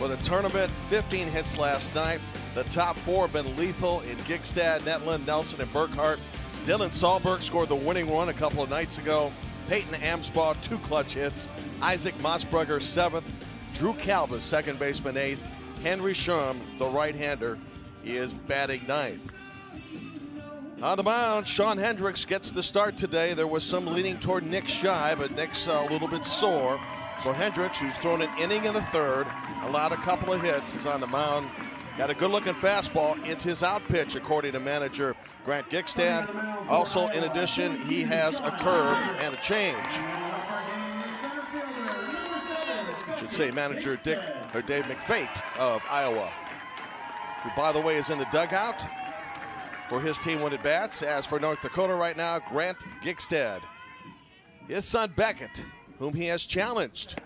for the tournament. 15 hits last night. The top four have been lethal in Gigstad, Netland, Nelson, and Burkhart. Dylan Sahlberg scored the winning run a couple of nights ago. Peyton Amsbaugh, 2 clutch hits. Isaac Mossbrugger, 7th. Drew Calvis, second baseman, 8th. Henry Sherm, the right-hander, is batting 9th. On the mound, Sean Hendricks gets the start today. There was some leaning toward Nick Shy, but Nick's a little bit sore. So Hendricks, who's thrown an inning in the third, allowed a couple of hits, is on the mound. Got a good-looking fastball. It's his out pitch, according to manager Grant Gigstad. Also, in addition, he has a curve and a change. I should say manager Dave McFate of Iowa, who, by the way, is in the dugout for his team when it bats. As for North Dakota right now, Grant Gigstad. His son Beckett, whom he has challenged,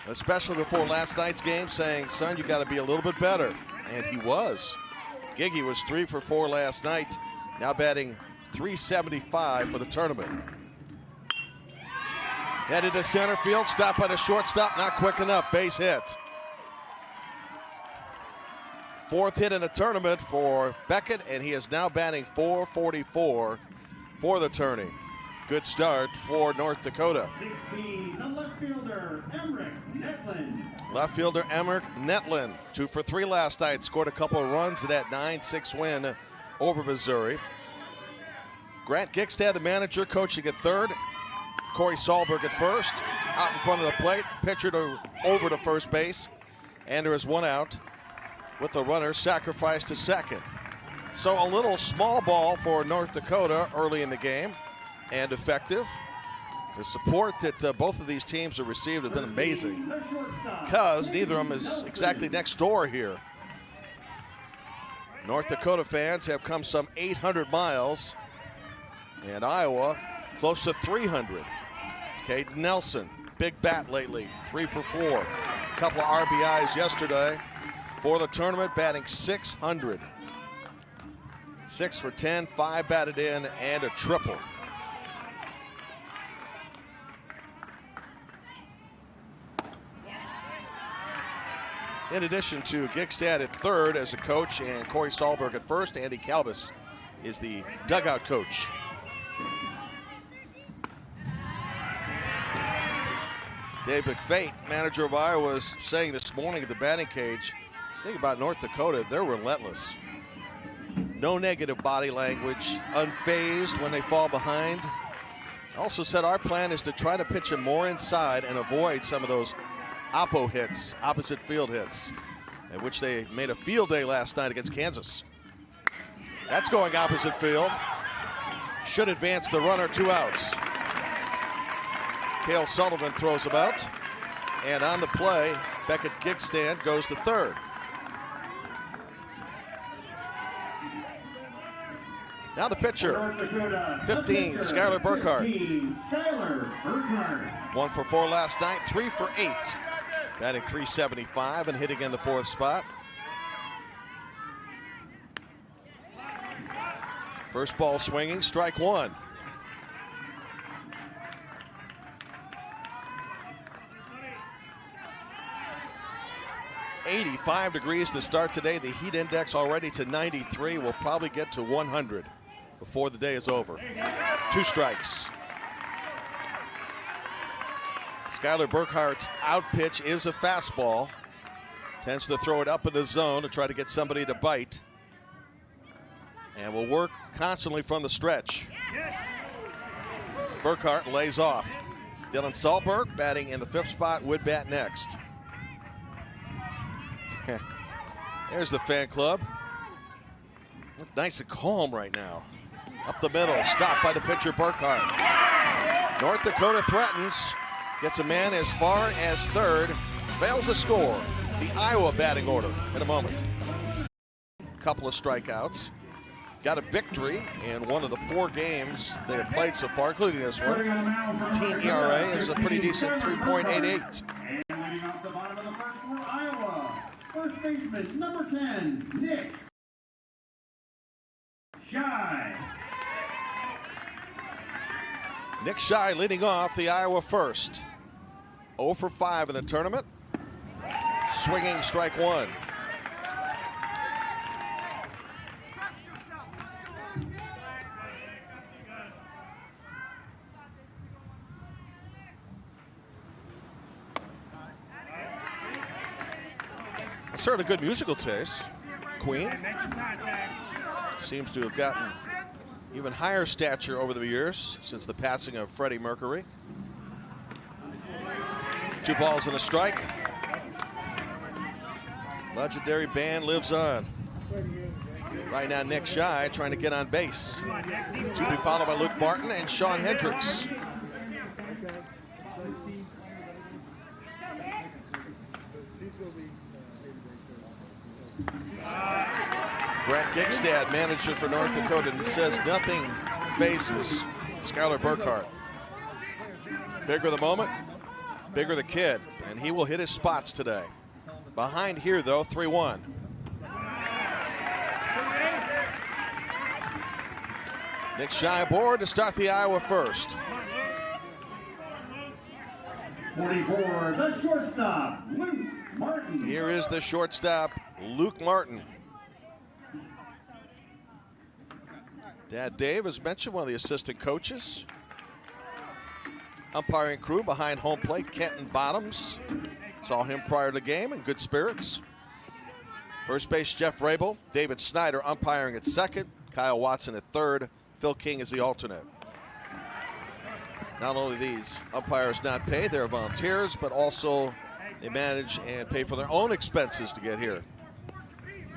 especially before last night's game, saying, son, you got to be a little bit better. And he was. Giggy was 3 for 4 last night, now batting .375 for the tournament. Headed to center field, stopped by the shortstop, not quick enough, base hit. 4th hit in the tournament for Beckett, and he is now batting .444 for the tourney. Good start for North Dakota. 16, the left fielder, Emmerich Netland. Left fielder Emmerich Netland, 2 for 3 last night, scored a couple of runs in that 9-6 win over Missouri. Grant Gigstad, the manager, coaching at third. Corey Sahlberg at first, out in front of the plate, pitcher over to first base, and there is 1 out with the runner sacrificed to second. So a little small ball for North Dakota early in the game, and effective. The support that both of these teams have received have been amazing, because neither of them is exactly next door here. North Dakota fans have come some 800 miles, and Iowa close to 300. Caden Nelson, big bat lately, 3 for 4. A couple of RBIs yesterday for the tournament, batting .600. 6 for 10, 5 batted in, and a triple. In addition to Gigstad at third as a coach and Corey Sahlberg at first, Andy Calvis is the dugout coach. Dave McFate, manager of Iowa, was saying this morning at the batting cage, think about North Dakota, they're relentless. No negative body language, unfazed when they fall behind. Also said our plan is to try to pitch them more inside and avoid some of those oppo hits, opposite field hits, in which they made a field day last night against Kansas. That's going opposite field. Should advance the runner, 2 outs. Cale Sullivan throws him out, and on the play, Beckett Gigstad goes to third. Now the pitcher, 15, Skylar Burkhart. 1 for 4 last night, 3 for 8. Batting .375 and hitting in the 4th spot. First ball swinging, strike 1. .85 degrees to start today. The heat index already to 93. We'll probably get to 100 before the day is over. 2 strikes. Skylar Burkhart's out pitch is a fastball. Tends to throw it up in the zone to try to get somebody to bite. And will work constantly from the stretch. Burkhart lays off. Dylan Sahlberg, batting in the 5th spot, would bat next. There's the fan club. Look nice and calm right now. Up the middle, stopped by the pitcher Burkhart. North Dakota threatens, gets a man as far as third, fails to score. The Iowa batting order in a moment. Couple of strikeouts. Got a victory in one of the 4 games they have played so far, including this one. The team ERA is a pretty decent 3.88. And leading off the bottom of the first for Iowa, first baseman, number 10, Nick Shy. Nick Shy leading off the Iowa first. 0 for 5 in the tournament. swinging, strike one. Certainly good musical taste. Queen seems to have gotten even higher stature over the years since the passing of Freddie Mercury. 2 balls and a strike. Legendary band lives on. Right now, Nick Shy trying to get on base. To be followed by Luke Martin and Sean Hendricks. Brett Gigstad, manager for North Dakota, says nothing phases Skylar Burkhart. Bigger the moment, bigger the kid, and he will hit his spots today. Behind here, though, 3-1. Nick Shy aboard to start the Iowa first. 44, the shortstop, Luke Martin. Here is the shortstop, Luke Martin. Dad Dave has mentioned one of the assistant coaches. Umpiring crew behind home plate, Kenton Bottoms. Saw him prior to the game in good spirits. First base, Jeff Rabel. David Snyder umpiring at second. Kyle Watson at third. Phil King is the alternate. Not only these umpires not paid, they're volunteers, but also they manage and pay for their own expenses to get here.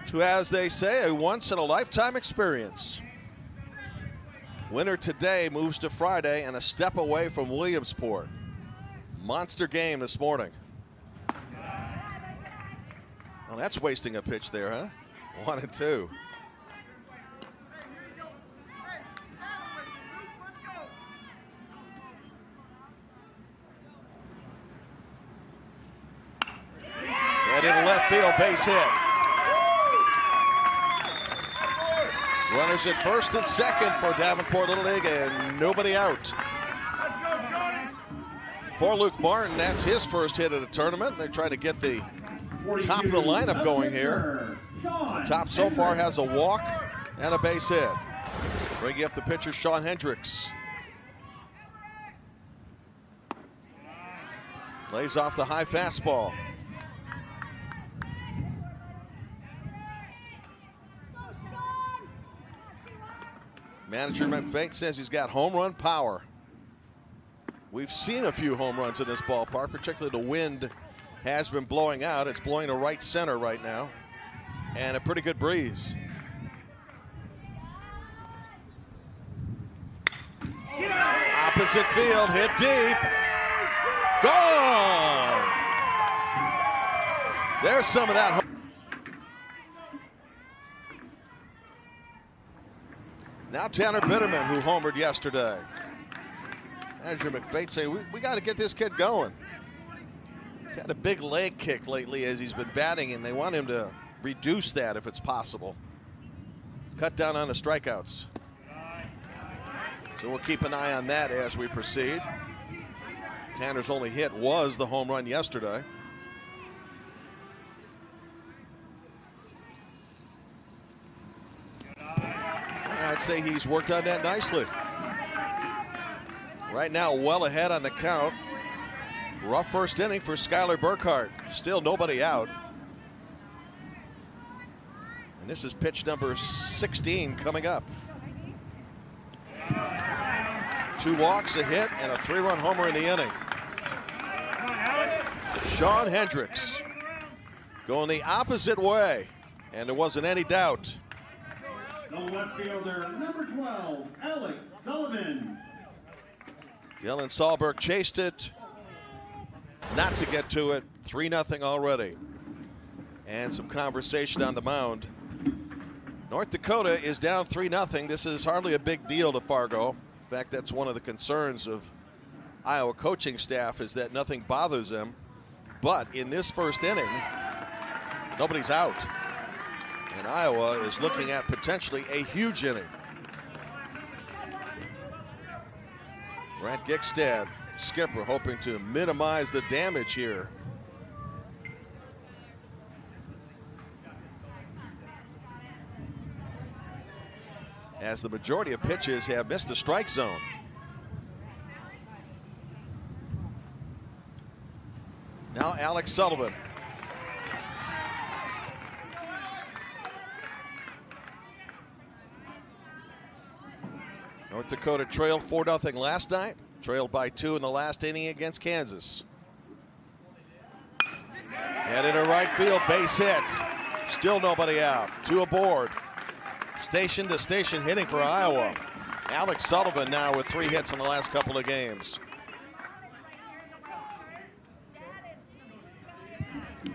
To, as they say, a once-in-a-lifetime experience. Winner today moves to Friday and a step away from Williamsport. Monster game this morning. Well, that's wasting a pitch there, huh? 1-2. And in left field, base hit. Runners at first and second for Davenport Little League, and nobody out. For Luke Martin, that's his first hit of the tournament. They're trying to get the top of the lineup going here. The top so far has a walk and a base hit. Bringing up the pitcher, Sean Hendricks. Lays off the high fastball. Manager McFate says he's got home run power. We've seen a few home runs in this ballpark, particularly the wind has been blowing out. It's blowing to right center right now, and a pretty good breeze. Opposite field, hit deep. Gone! There's some of that. Now Tanner Bitterman, who homered yesterday. Manager McFate say, we got to get this kid going. He's had a big leg kick lately as he's been batting, and they want him to reduce that if it's possible. Cut down on the strikeouts. So we'll keep an eye on that as we proceed. Tanner's only hit was the home run yesterday. I'd say he's worked on that nicely. Right now, well ahead on the count. Rough first inning for Skylar Burkhart. Still nobody out. And this is pitch number 16 coming up. 2 walks, a hit, and a 3-run homer in the inning. Sean Hendricks going the opposite way, and there wasn't any doubt. The left fielder, number 12, Alec Sullivan. Dylan Sahlberg chased it, not to get to it. 3-0 already. And some conversation on the mound. North Dakota is down 3-0. This is hardly a big deal to Fargo. In fact, that's one of the concerns of Iowa coaching staff, is that nothing bothers them. But in this first inning, nobody's out. And Iowa is looking at potentially a huge inning. Brad Gigstad, skipper, hoping to minimize the damage here. as the majority of pitches have missed the strike zone. Now Alex Sullivan. North Dakota trailed 4-0 last night, trailed by 2 in the last inning against Kansas. And into right field, base hit. Still nobody out. 2 aboard. Station to station hitting for Iowa. Alex Sullivan now with 3 hits in the last couple of games.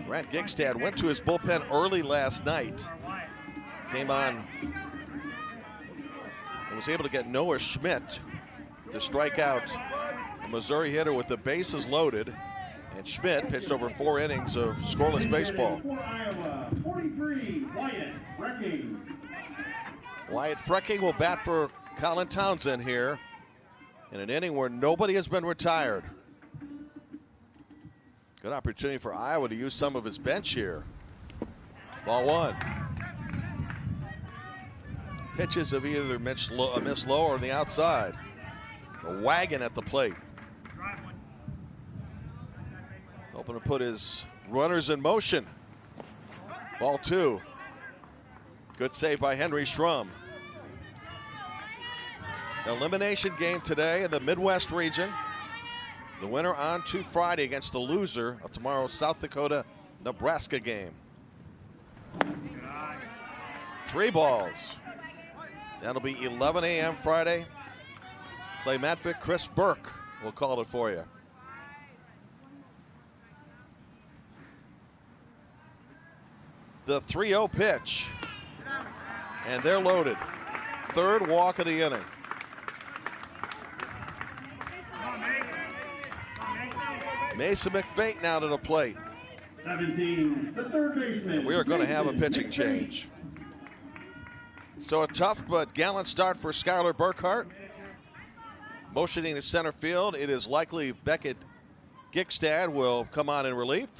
Brent Gigstad went to his bullpen early last night. Came on and was able to get Noah Schmidt to strike out a Missouri hitter with the bases loaded. And Schmidt pitched over 4 innings of scoreless baseball. For Iowa, 43, Wyatt Frecking. Wyatt Frecking will bat for Colin Townsend here in an inning where nobody has been retired. Good opportunity for Iowa to use some of his bench here. Ball 1. Pitches have either missed low or on the outside. The wagon at the plate. Hoping to put his runners in motion. Ball 2. Good save by Henry Schrum. Elimination game today in the Midwest region. The winner on to Friday against the loser of tomorrow's South Dakota-Nebraska game. 3 balls. That'll be 11 a.m. Friday. Clay Matvick, Chris Burke will call it for you. The 3-0 pitch. And they're loaded. 3rd walk of the inning. Mason McFate now to the plate. 17, the 3rd baseman. We are going to have a pitching change. So a tough but gallant start for Skylar Burkhart. Motioning to center field, it is likely Beckett Gigstad will come on in relief.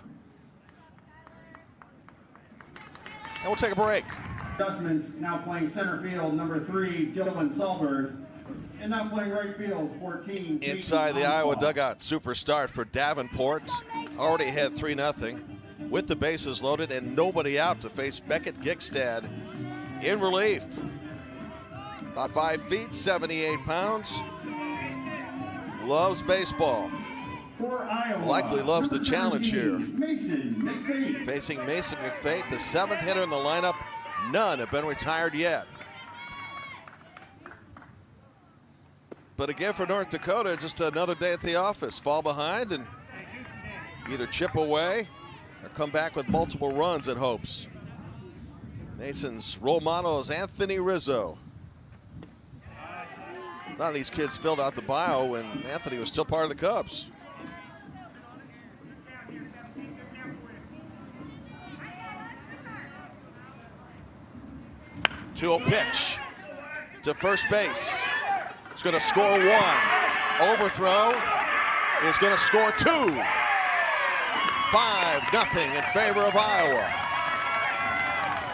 And we'll take a break. Adjustments now playing center field, number 3, Gillivan Salberg. And now playing right field, 14. Inside the Iowa dugout, super start for Davenport. Already had 3-0 with the bases loaded and nobody out to face Beckett Gigstad in relief. About 5 feet, 78 pounds. Loves baseball. For Iowa, Likely loves the challenge here. Mason McFate. Facing Mason McFate, the 7th hitter in the lineup. None have been retired yet. But again, for North Dakota, just another day at the office. Fall behind and either chip away or come back with multiple runs at Hopes. Mason's role model is Anthony Rizzo. A lot of these kids filled out the bio when Anthony was still part of the Cubs. To a pitch to first base. It's going to score 1. Overthrow is going to score 2. 5-0 in favor of Iowa.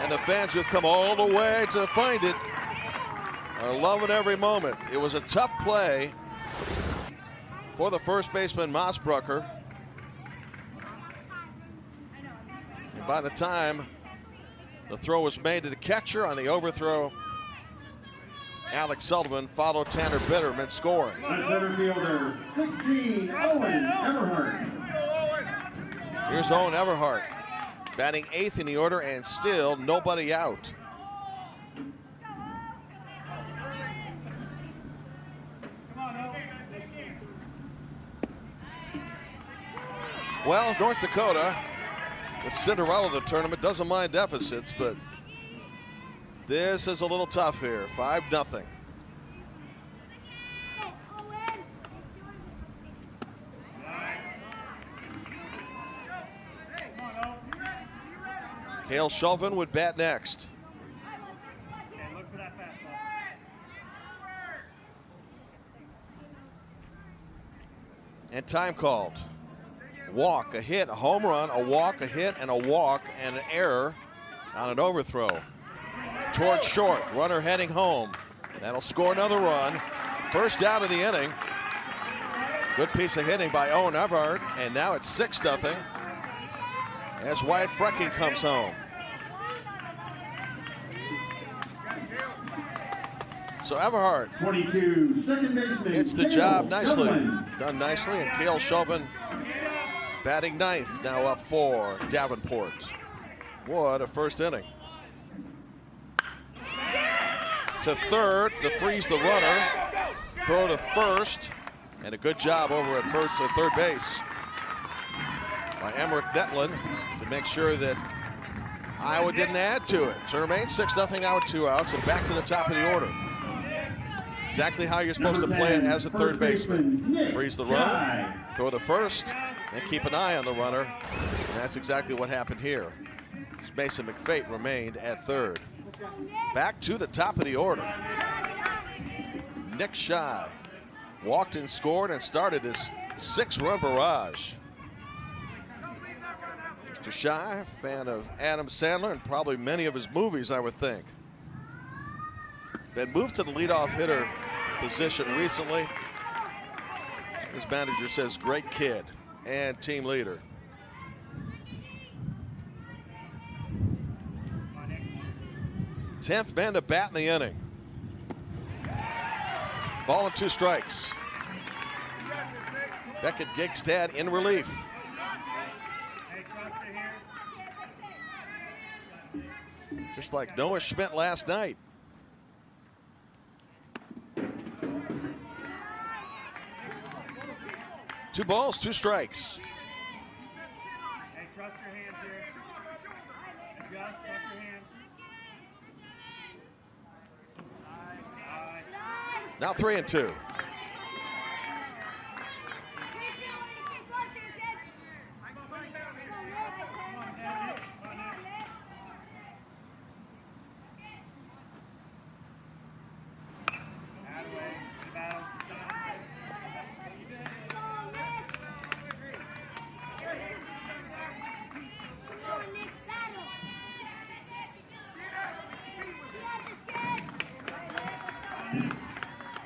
And the fans who've come all the way to find it are loving every moment. It was a tough play for the first baseman, Mossbrucker. And by the time the throw was made to the catcher on the overthrow, Alex Sullivan followed Tanner Bitterman scoring. Center fielder, 16, Owen Everhart. Here's Owen Everhart, batting 8th in the order and still nobody out. Well, North Dakota, the Cinderella of the tournament, doesn't mind deficits, but this is a little tough here. 5-0. Cale Chauvin would bat next. And time called. Walk, a hit, a home run, a walk, a hit, and a walk, and an error on an overthrow. Towards short, runner heading home. That'll score another run. First out of the inning. Good piece of hitting by Owen Everhart, and now it's 6-0 as Wyatt Frecky comes home. So Everhart 22, second baseman. hits the Cale job nicely. Chauvin. Done nicely, and Cale Chauvin batting ninth, now up for Davenport. What a first inning. To third to freeze the runner. Throw to first, and a good job over at first or third base by Emmerich Netland to make sure that Iowa didn't add to it. So it remains 6-0 now with 2 outs, and back to the top of the order. Exactly how you're supposed to play it as a third baseman. Freeze the runner, throw to first, and keep an eye on the runner. And that's exactly what happened here. Mason McFate remained at third. Back to the top of the order. Nick Shy walked and scored and started his 6-run barrage. Mr. Shy, fan of Adam Sandler and probably many of his movies, I would think. Been moved to the leadoff hitter position recently. His manager says great kid and team leader. Tenth man to bat in the inning. Ball and 2 strikes. Beckett Gigstad in relief. Just like Noah Schmidt last night. Two balls, 2 strikes. Hey, trust your hands here. Adjust, touch your hands. Now 3-2.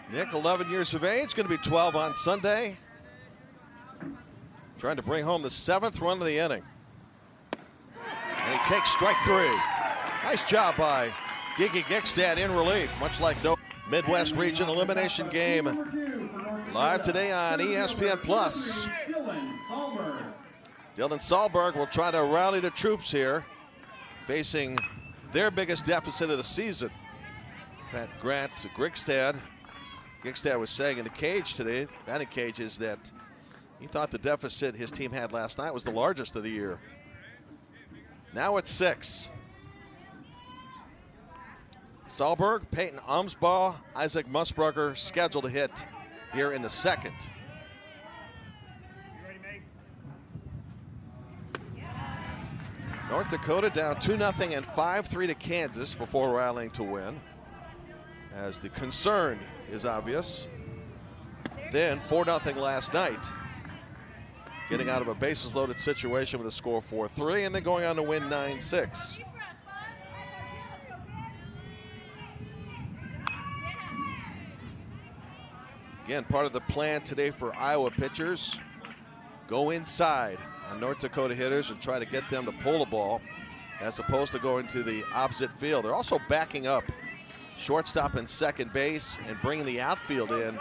Nick, 11 years of age, going to be 12 on Sunday. Trying to bring home the 7th run of the inning. And he takes strike 3. Nice job by Gigi Gigstad in relief, much like no Midwest Region Elimination Game. Live today on ESPN+. Dylan Sahlberg will try to rally the troops here, facing their biggest deficit of the season. Pat Grant to Gigstad. Gigstad was saying in the cage today, batting cage, is that he thought the deficit his team had last night was the largest of the year. Now it's 6. Sahlberg, Peyton Umsbaugh, Isaac Musburger scheduled to hit here in the 2nd. North Dakota down 2-0 and 5-3 to Kansas before rallying to win, as the concern is obvious. Then 4-0 last night, getting out of a bases loaded situation with a score 4-3, and then going on to win 9-6. Again, part of the plan today for Iowa pitchers, go inside on North Dakota hitters and try to get them to pull the ball as opposed to going to the opposite field. They're also backing up shortstop and second base and bringing the outfield in,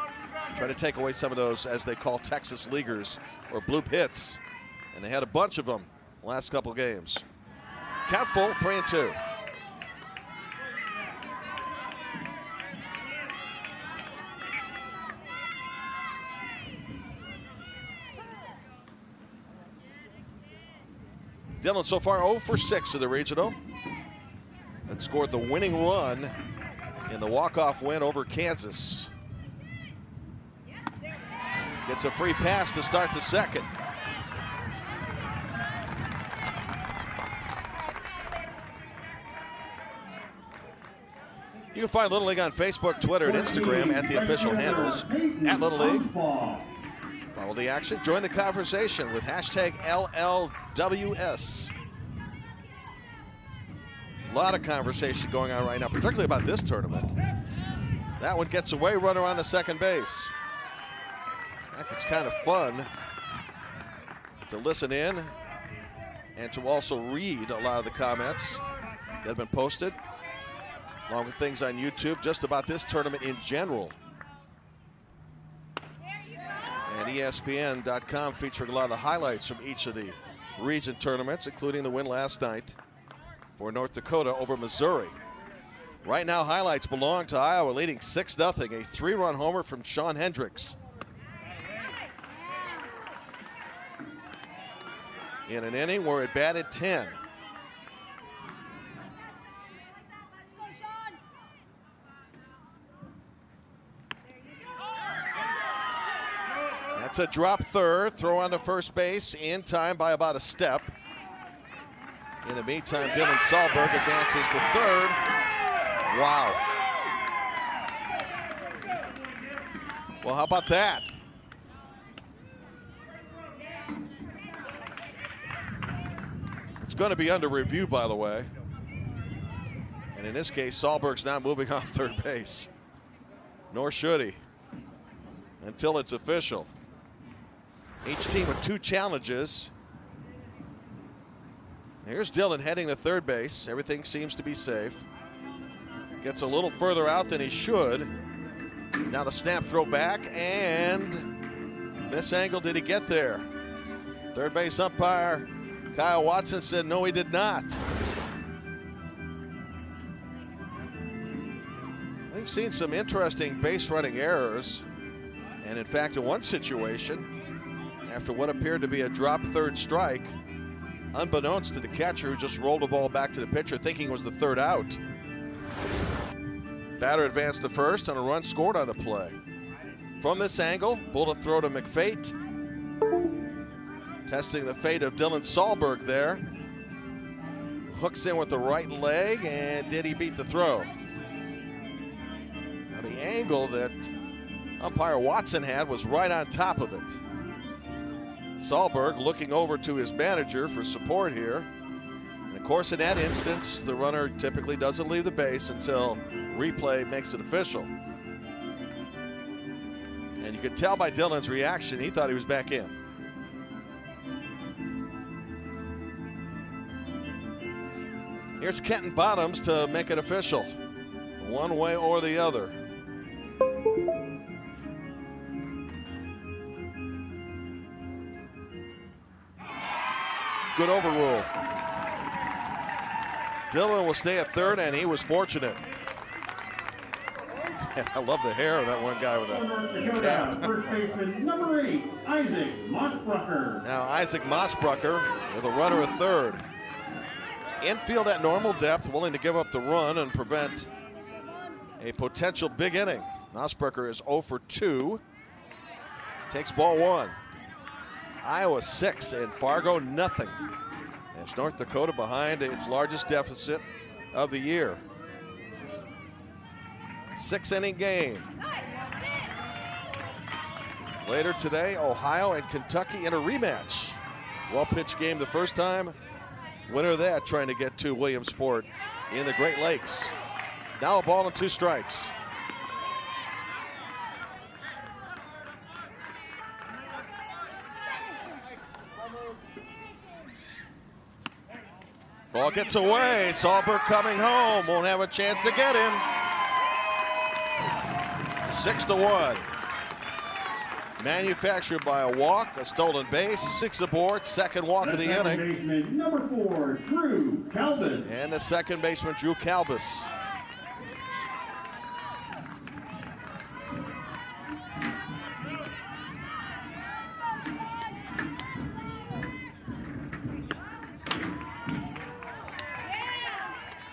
try to take away some of those, as they call Texas leaguers or bloop hits. And they had a bunch of them the last couple games. Count full, 3-2. Dylan so far 0 for 6 in the regional, and scored the winning run in the walk-off win over Kansas. Gets a free pass to start the 2nd. You can find Little League on Facebook, Twitter, and Instagram at the official handles at Little League. Follow the action, join the conversation with hashtag LLWS. A lot of conversation going on right now, particularly about this tournament. That one gets away, runner on to second base. It's kind of fun to listen in and to also read a lot of the comments that have been posted, along with things on YouTube just about this tournament in general. And ESPN.com featuring a lot of the highlights from each of the region tournaments, including the win last night for North Dakota over Missouri. Right now, highlights belong to Iowa, leading 6-0. A 3-run homer from Sean Hendricks. In an inning where it batted 10. That's a drop third, throw on to first base, in time by about a step. In the meantime, Dylan Sahlberg advances to third. Wow. Well, how about that? It's going to be under review, by the way. And in this case, Sahlberg's not moving on third base. Nor should he, until it's official. Each team with 2 challenges. Here's Dylan heading to third base. Everything seems to be safe. Gets a little further out than he should. Now the snap throw back, and miss angle. Did he get there? Third base umpire Kyle Watson said no, he did not. We've seen some interesting base running errors. And in fact, in one situation, after what appeared to be a drop third strike, unbeknownst to the catcher who just rolled the ball back to the pitcher thinking it was the third out, batter advanced to first and a run scored on the play. From this angle, bullet throw to McFate. Testing the fate of Dylan Sahlberg there. Hooks in with the right leg, and did he beat the throw? Now the angle that umpire Watson had was right on top of it. Sahlberg looking over to his manager for support here. And of course, in that instance, the runner typically doesn't leave the base until replay makes it official. And you could tell by Dylan's reaction, he thought he was back in. Here's Kenton Bottoms to make it official, one way or the other. Good overrule. Dylan will stay at third, and he was fortunate. I love the hair of that one guy with that cap. First baseman number 8, Isaac Mossbrucker. Now Isaac Mossbrucker with a runner at third. Infield at normal depth, willing to give up the run and prevent a potential big inning. Mossbrucker is 0 for 2. Takes ball 1. Iowa 6 and Fargo nothing. As North Dakota behind its largest deficit of the year. 6-inning game. Later today, Ohio and Kentucky in a rematch. Well-pitched game the first time. Winner of that trying to get to Williamsport in the Great Lakes. Now a ball and 2 strikes. Ball gets away. Sahlberg coming home. Won't have a chance to get him. 6-1. Manufactured by a walk, a stolen base, 6 aboard, second walk of the inning. Baseman number 4, Drew Calvis. And the second baseman, Drew Calvis.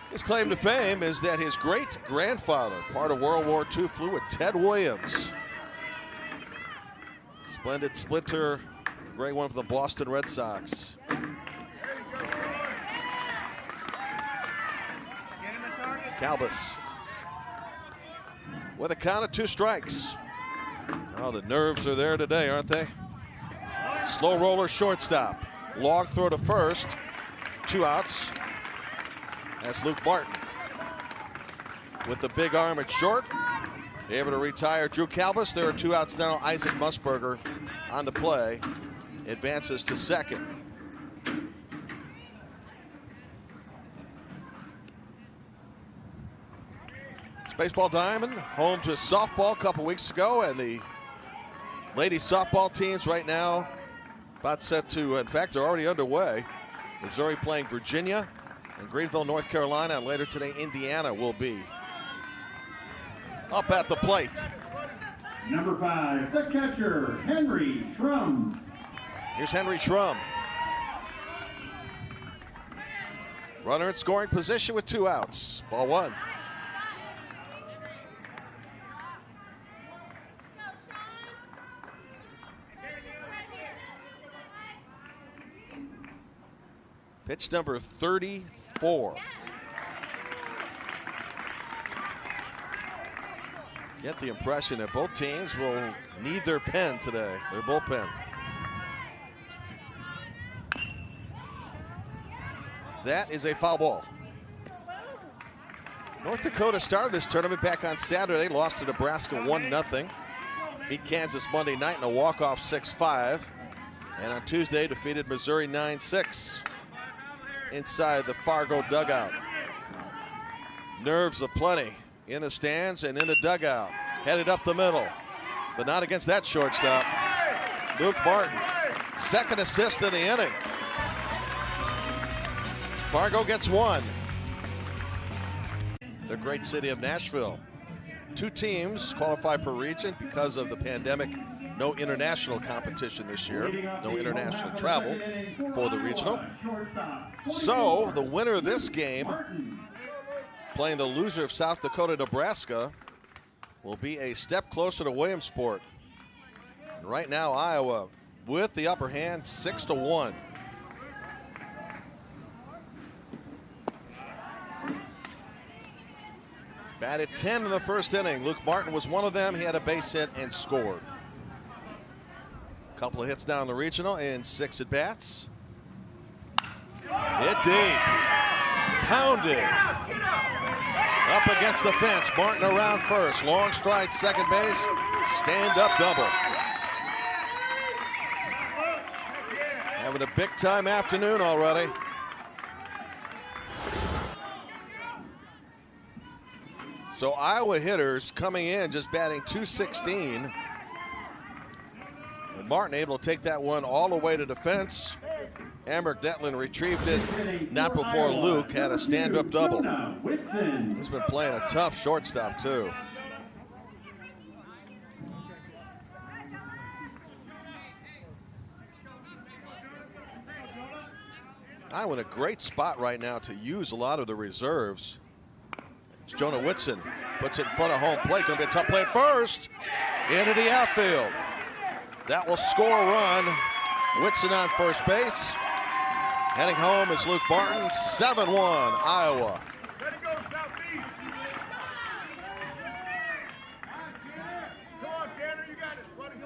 His claim to fame is that his great-grandfather, part of World War II, flew with Ted Williams. Splendid splinter, great one for the Boston Red Sox. Calvis with a count of 2 strikes. Oh, the nerves are there today, aren't they? Slow roller shortstop. Long throw to first. 2 outs. That's Luke Martin with the big arm at short. Able to retire Drew Calbus. There are 2 outs now. Isaac Musburger on the play. Advances to second. It's Baseball Diamond, home to softball a couple weeks ago, and the ladies softball teams right now about set to, in fact, they're already underway. Missouri playing Virginia, and Greenville, North Carolina, and later today, Indiana will be up at the plate. Number 5, the catcher, Henry Schrum. Here's Henry Schrum. Runner in scoring position with 2 outs. Ball 1. Pitch number 34. Get the impression that both teams will need their pen today, their bullpen. That is a foul ball. North Dakota started this tournament back on Saturday, lost to Nebraska 1-0. Beat Kansas Monday night in a walk-off 6-5. And on Tuesday defeated Missouri 9-6 inside the Fargo dugout. Nerves aplenty in the stands and in the dugout. Headed up the middle, but not against that shortstop. Luke Martin, 2nd assist in the inning. Fargo gets 1. The great city of Nashville. 2 teams qualify per region because of the pandemic. No international competition this year. No international travel for the regional. So the winner of this game, playing the loser of South Dakota, Nebraska, will be a step closer to Williamsport. And right now, Iowa with the upper hand, 6-1. Batted 10 in the first inning. Luke Martin was one of them. He had a base hit and scored. Couple of hits down the regional in 6 at-bats. Hit deep. Pounded. Up against the fence. Martin around first. Long stride, second base. Stand-up double. Having a big-time afternoon already. So Iowa hitters coming in just batting .216. And Martin able to take that one all the way to defense. Amber Detlin retrieved it not before Luke had a stand-up double. He's been playing a tough shortstop too. Iowa in a great spot right now to use a lot of the reserves. It's Jonah Whitson puts it in front of home plate. Going to be a tough play at first. Into the outfield. That will score a run. Whitson on first base. Heading home is Luke Martin. 7-1 Iowa.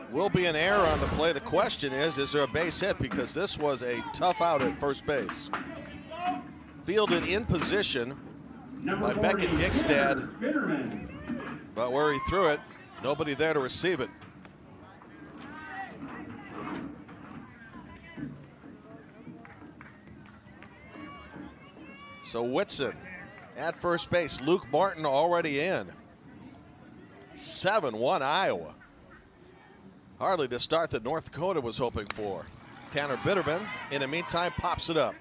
Will be an error on the play. The question is there a base hit? Because this was a tough out at first base. Fielded in position by Beckett Gigstad, but where he threw it, nobody there to receive it. So Whitson at first base. Luke Martin already in. 7-1 Iowa. Hardly the start that North Dakota was hoping for. Tanner Bitterman, in the meantime, pops it up.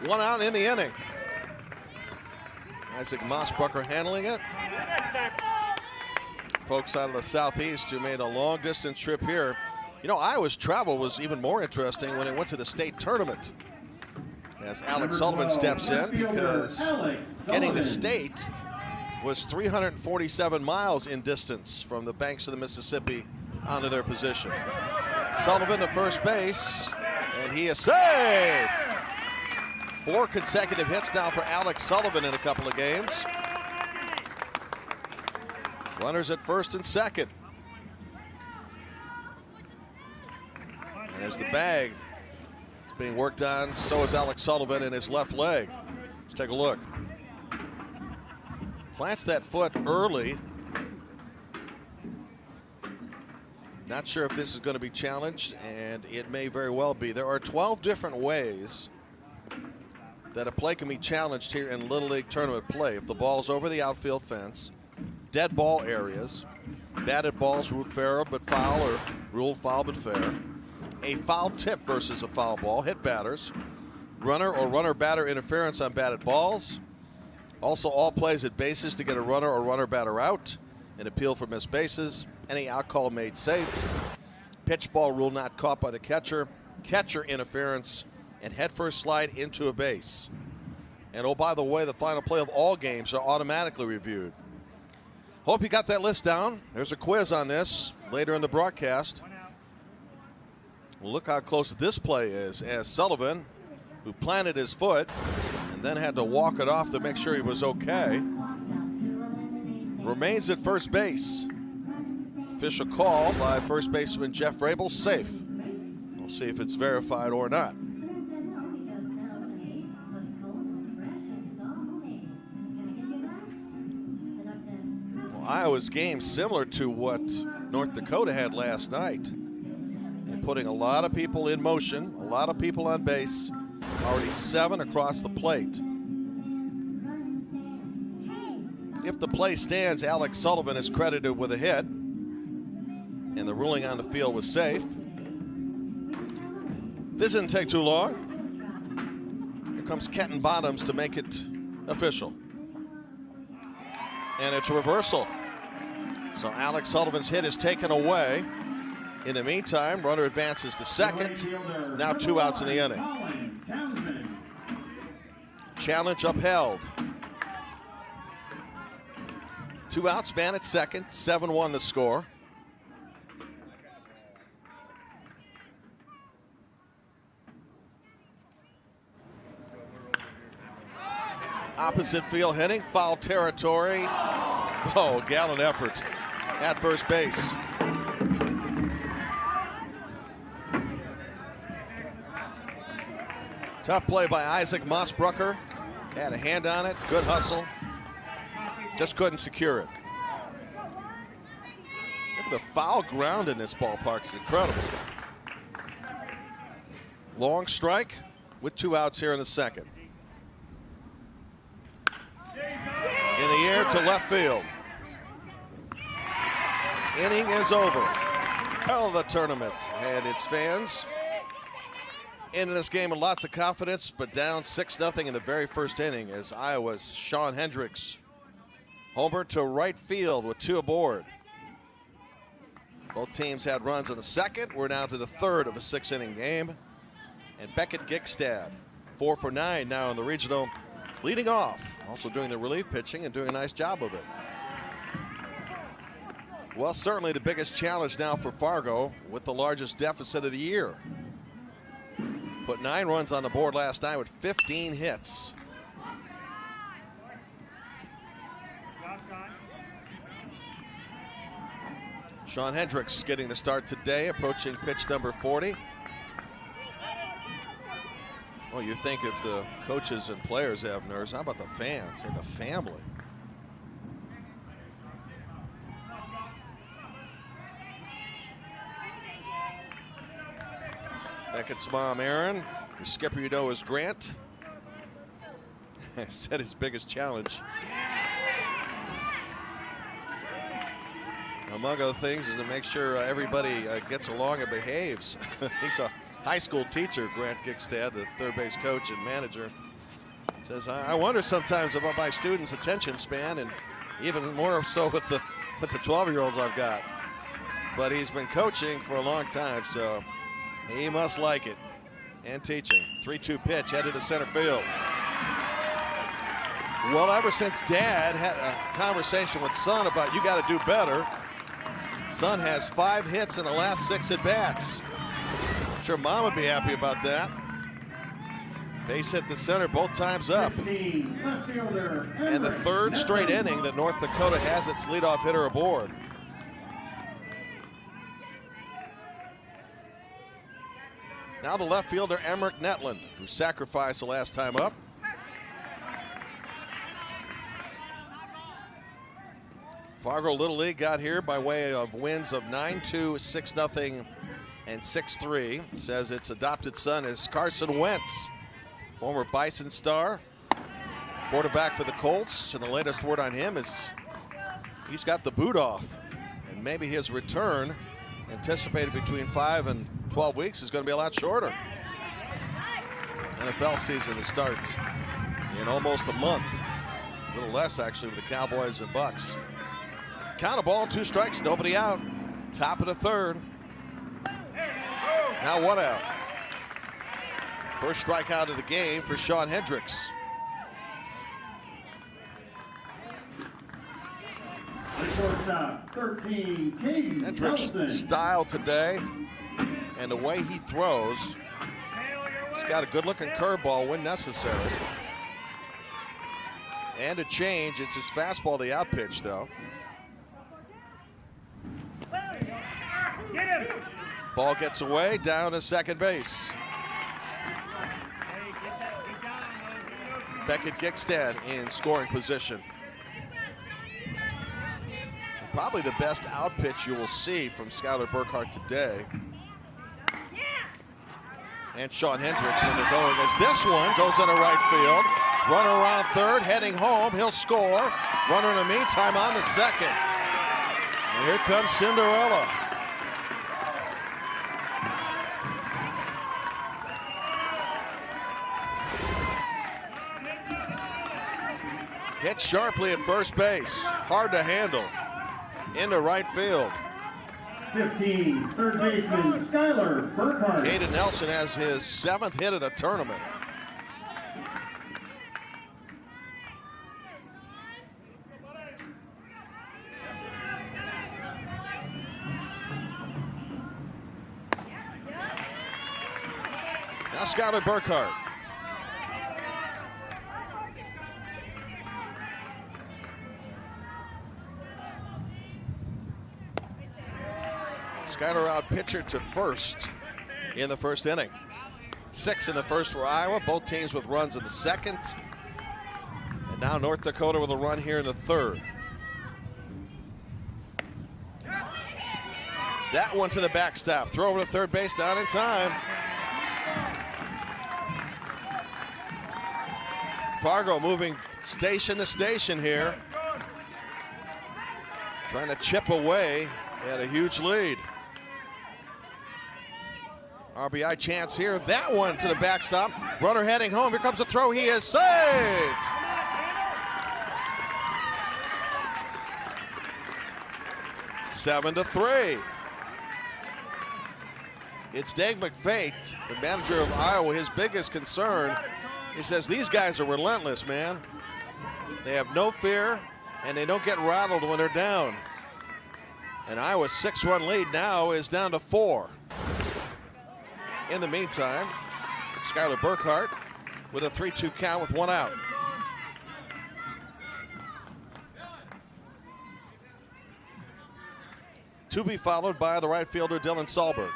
1 out in the inning. Isaac Mossbrucker handling it. Folks out of the southeast who made a long distance trip here. You know, Iowa's travel was even more interesting when it went to the state tournament. As Alex Sullivan steps in, because getting to state was 347 miles in distance from the banks of the Mississippi onto their position. Sullivan to first base, and he is saved. 4 consecutive hits now for Alex Sullivan in a couple of games. Runners at first and second. And as the bag is being worked on, so is Alex Sullivan in his left leg. Let's take a look. Plants that foot early. Not sure if this is going to be challenged, and it may very well be. There are 12 different ways that a play can be challenged here in Little League tournament play. If the ball's over the outfield fence, dead ball areas, batted balls ruled fair but foul or ruled foul but fair, a foul tip versus a foul ball, hit batters, runner or runner batter interference on batted balls, also all plays at bases to get a runner or runner batter out, an appeal for missed bases, any out call made safe, pitch ball rule not caught by the catcher, catcher interference, and headfirst slide into a base. And oh, by the way, the final play of all games are automatically reviewed. Hope you got that list down. There's a quiz on this later in the broadcast. Well, look how close this play is, as Sullivan, who planted his foot and then had to walk it off to make sure he was okay, remains at first base. Official call by first baseman Jeff Rabel, safe. We'll see if it's verified or not. Well, Iowa's game similar to what North Dakota had last night. And putting a lot of people in motion, a lot of people on base, already 7 across the plate. If the play stands, Alex Sullivan is credited with a hit, and the ruling on the field was safe. This didn't take too long. Here comes Kenton Bottoms to make it official. And it's a reversal. So Alex Sullivan's hit is taken away. In the meantime, runner advances to second. Now 2 outs in the inning. Challenge upheld. 2 outs, man at second, 7-1 the score. Opposite field hitting, foul territory. Oh, gallant effort at first base. Tough play by Isaac Mossbrucker. Had a hand on it, good hustle. Just couldn't secure it. Look at the foul ground in this ballpark. It's incredible. Long strike with 2 outs here in the second. In the air to left field. Inning is over. Hell of the tournament. And its fans into this game with lots of confidence, but down 6-0 in the very first inning as Iowa's Sean Hendricks homer to right field with 2 aboard. Both teams had runs in the second. We're now to the third of a 6-inning game. And Beckett Gigstad, 4 for 9 now in the regional, leading off. Also doing the relief pitching and doing a nice job of it. Well, certainly the biggest challenge now for Fargo with the largest deficit of the year. Put 9 runs on the board last night with 15 hits. Sean Hendricks getting the start today, approaching pitch number 40. Well, you think if the coaches and players have nerves, how about the fans and the family? Beckett's mom, Erin. Your skipper, you know, is Grant. Said his biggest challenge, among other things, is to make sure everybody gets along and behaves. He's a high school teacher, Grant Gigstad, the third base coach and manager. Says, I wonder sometimes about my students' attention span, and even more so with the 12-year-olds I've got. But he's been coaching for a long time, so he must like it. And teaching. 3-2 pitch headed to center field. Well, ever since Dad had a conversation with Son about you got to do better, Son has 5 hits in the last 6 at-bats. I'm sure Mom would be happy about that. Base hit to center both times up. And the third straight inning that North Dakota has its leadoff hitter aboard. Now the left fielder, Emmerich Netland, who sacrificed the last time up. Fargo Little League got here by way of wins of 9-2, 6-0, and 6-3. Says its adopted son is Carson Wentz, former Bison star, quarterback for the Colts. And the latest word on him is he's got the boot off. And maybe his return, anticipated between 5 and 12 weeks, is going to be a lot shorter. NFL season to start in almost a month. A little less, actually, with the Cowboys and Bucks. Count a ball, 2 strikes, nobody out. Top of the third. Now 1 out. First strikeout of the game for Sean Hendricks. Shortstop, 13, Caden Hendricks' Nelson. style today and the way he throws. He's got a good-looking curveball when necessary. And a change. It's his fastball, the out pitch, though. Ball gets away, down to second base. Beckett Gigstad in scoring position. Probably the best out pitch you will see from Skylar Burkhart today. And Sean Hendricks when they're going as this one goes into right field. Runner around third, heading home. He'll score. Runner in the meantime on the second. And here comes Cinderella. Hit sharply at first base. Hard to handle. Into right field. 15, third baseman, Skylar Burkhart. Caden Nelson has his 7th hit of the tournament. Now Skylar Burkhart. Skylar out pitcher to first in the first inning. 6 in the first for Iowa, both teams with runs in the second. And now North Dakota with a run here in the third. That one to the backstop. Throw over to third base, down in time. Fargo moving station to station here. Trying to chip away at a huge lead. RBI chance here. That one to the backstop. Runner heading home. Here comes the throw. He is saved. Seven to 3. It's Dave McFate, the manager of Iowa. His biggest concern, he says, these guys are relentless, man. They have no fear, and they don't get rattled when they're down. And Iowa's 6-run lead now is down to 4. In the meantime, Skylar Burkhart with a 3-2 count with 1 out. To be followed by the right fielder, Dylan Sahlberg.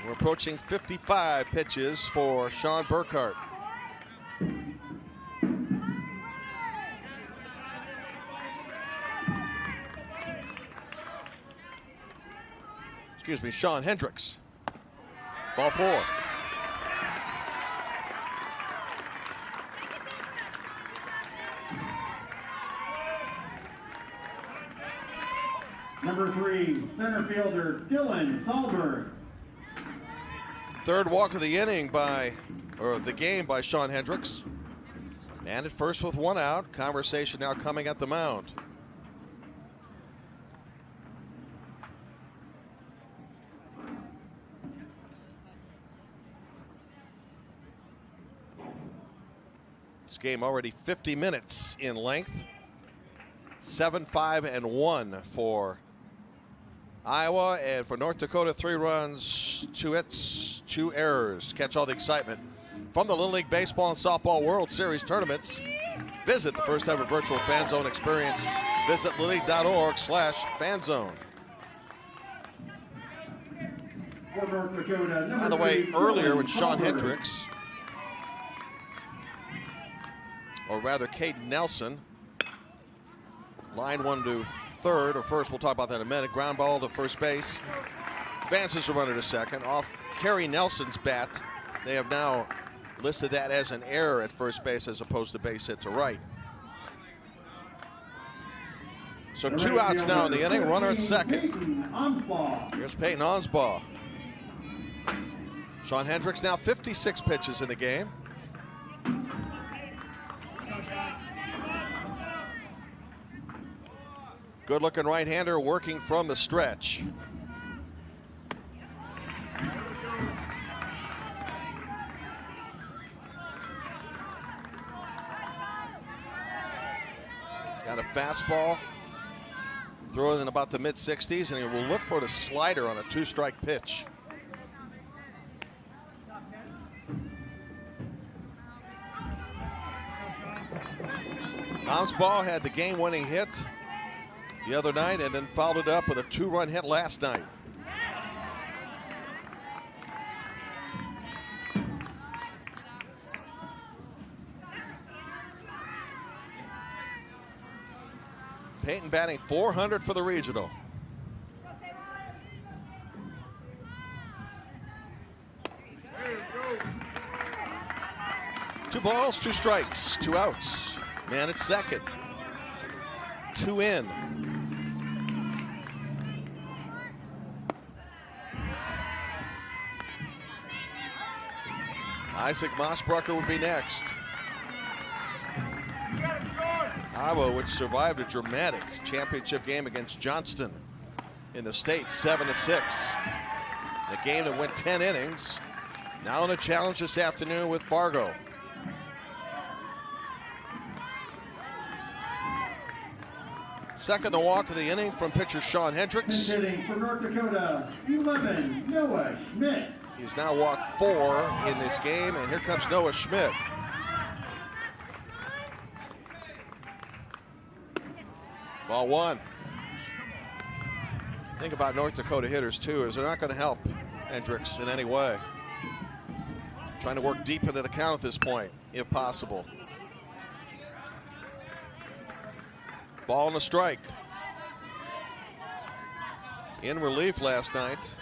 We're approaching 55 pitches for Sean Burkhart. Excuse me, Sean Hendricks. Ball 4. Number 3, center fielder, Dylan Sahlberg. Third walk of the inning the game by Sean Hendricks. And at first with 1 out. Conversation now coming at the mound. This game already 50 minutes in length. 7-5-1 for Iowa, and for North Dakota, 3 runs, 2 hits, 2 errors. Catch all the excitement from the Little League Baseball and Softball World Series tournaments. Visit the first ever virtual Fan Zone experience. Visit littleLeague.org/fanzone. For North Dakota, By the way, 3, earlier Dylan when Sean Salberg. Hendricks, or rather Caden Nelson, line one to third, or first, we'll talk about that in a minute. Ground ball to first base. Advances the runner to second. Off Kerry Nelson's bat. They have now listed that as an error at first base as opposed to base hit to right. So The 2 right outs now in the fielder, inning, runner at 15, second. Peyton Onsbaugh. Here's Peyton Onsbaugh. Sean Hendricks now 56 pitches in the game. Good looking right-hander working from the stretch. Got a fastball, throw it in about the mid-60s, and he will look for the slider on a 2-strike pitch. Onsbaugh had the game-winning hit the other night and then followed it up with a 2-run hit last night. Peyton batting .400 for the regional. Two balls, 2 strikes, 2 outs. Man at second. 2 in. Isaac Mossbrucker would be next. Iowa, which survived a dramatic championship game against Johnston in the state, 7-6. A game that went 10 innings. Now in a challenge this afternoon with Fargo. Second to walk of the inning from pitcher Sean Hendricks. Hitting for North Dakota, 11, Noah Schmidt. He's now walked 4 in this game, and here comes Noah Schmidt. Ball 1. Think about North Dakota hitters too, is they're not going to help Hendricks in any way. Trying to work deep into the count at this point, if possible. Ball and a strike. In relief last night,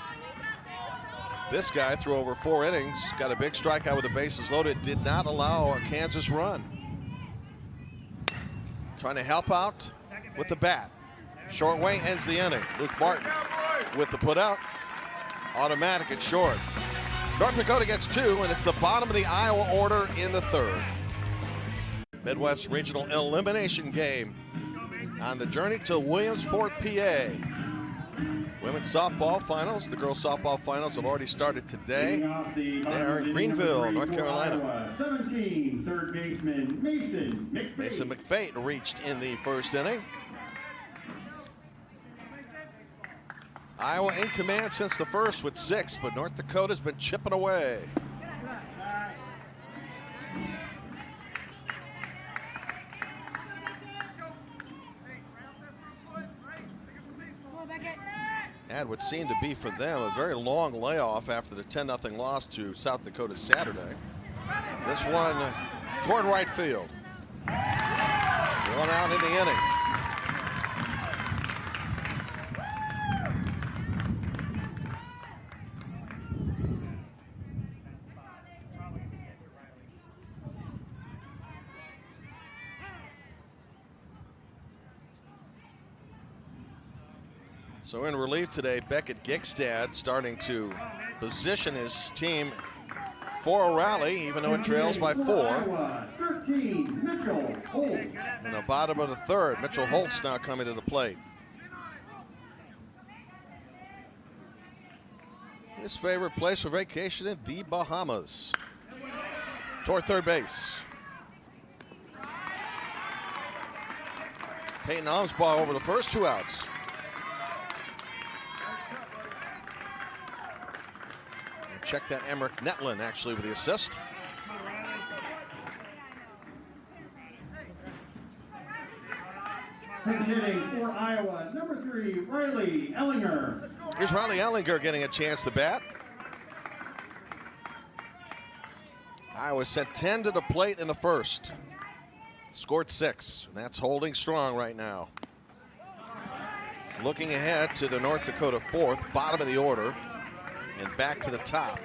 this guy threw over 4 innings, got a big strikeout with the bases loaded, did not allow a Kansas run. Trying to help out with the bat. Short way ends the inning. Luke Martin with the putout. Automatic at short. North Dakota gets 2, and it's the bottom of the Iowa order in the 3rd. Midwest Regional Elimination Game on the journey to Williamsport, PA. Women's softball finals. The girls softball finals have already started today. They are in Greenville, North Carolina. 17, third baseman Mason McFate. Mason McFate reached in the first inning. Iowa in command since the first with 6, but North Dakota's been chipping away. Had what seemed to be for them a very long layoff after the 10-0 loss to South Dakota Saturday. This one toward right field. 1 out in the inning. So in relief today, Beckett Gigstad starting to position his team for a rally, even though it trails by 4. 13, Mitchell Holt. In the bottom of the 3rd, Mitchell Holtz now coming to the plate. His favorite place for vacation in the Bahamas. Toward third base. Peyton Onsbaugh over the first 2 outs. Check that, Emmerich Netlin actually with the assist. Pinch hitting for Iowa, number 3, Riley Ellinger. Here's Riley Ellinger getting a chance to bat. Iowa sent 10 to the plate in the first. Scored 6, and that's holding strong right now. Looking ahead to the North Dakota 4th, bottom of the order, and back to the top.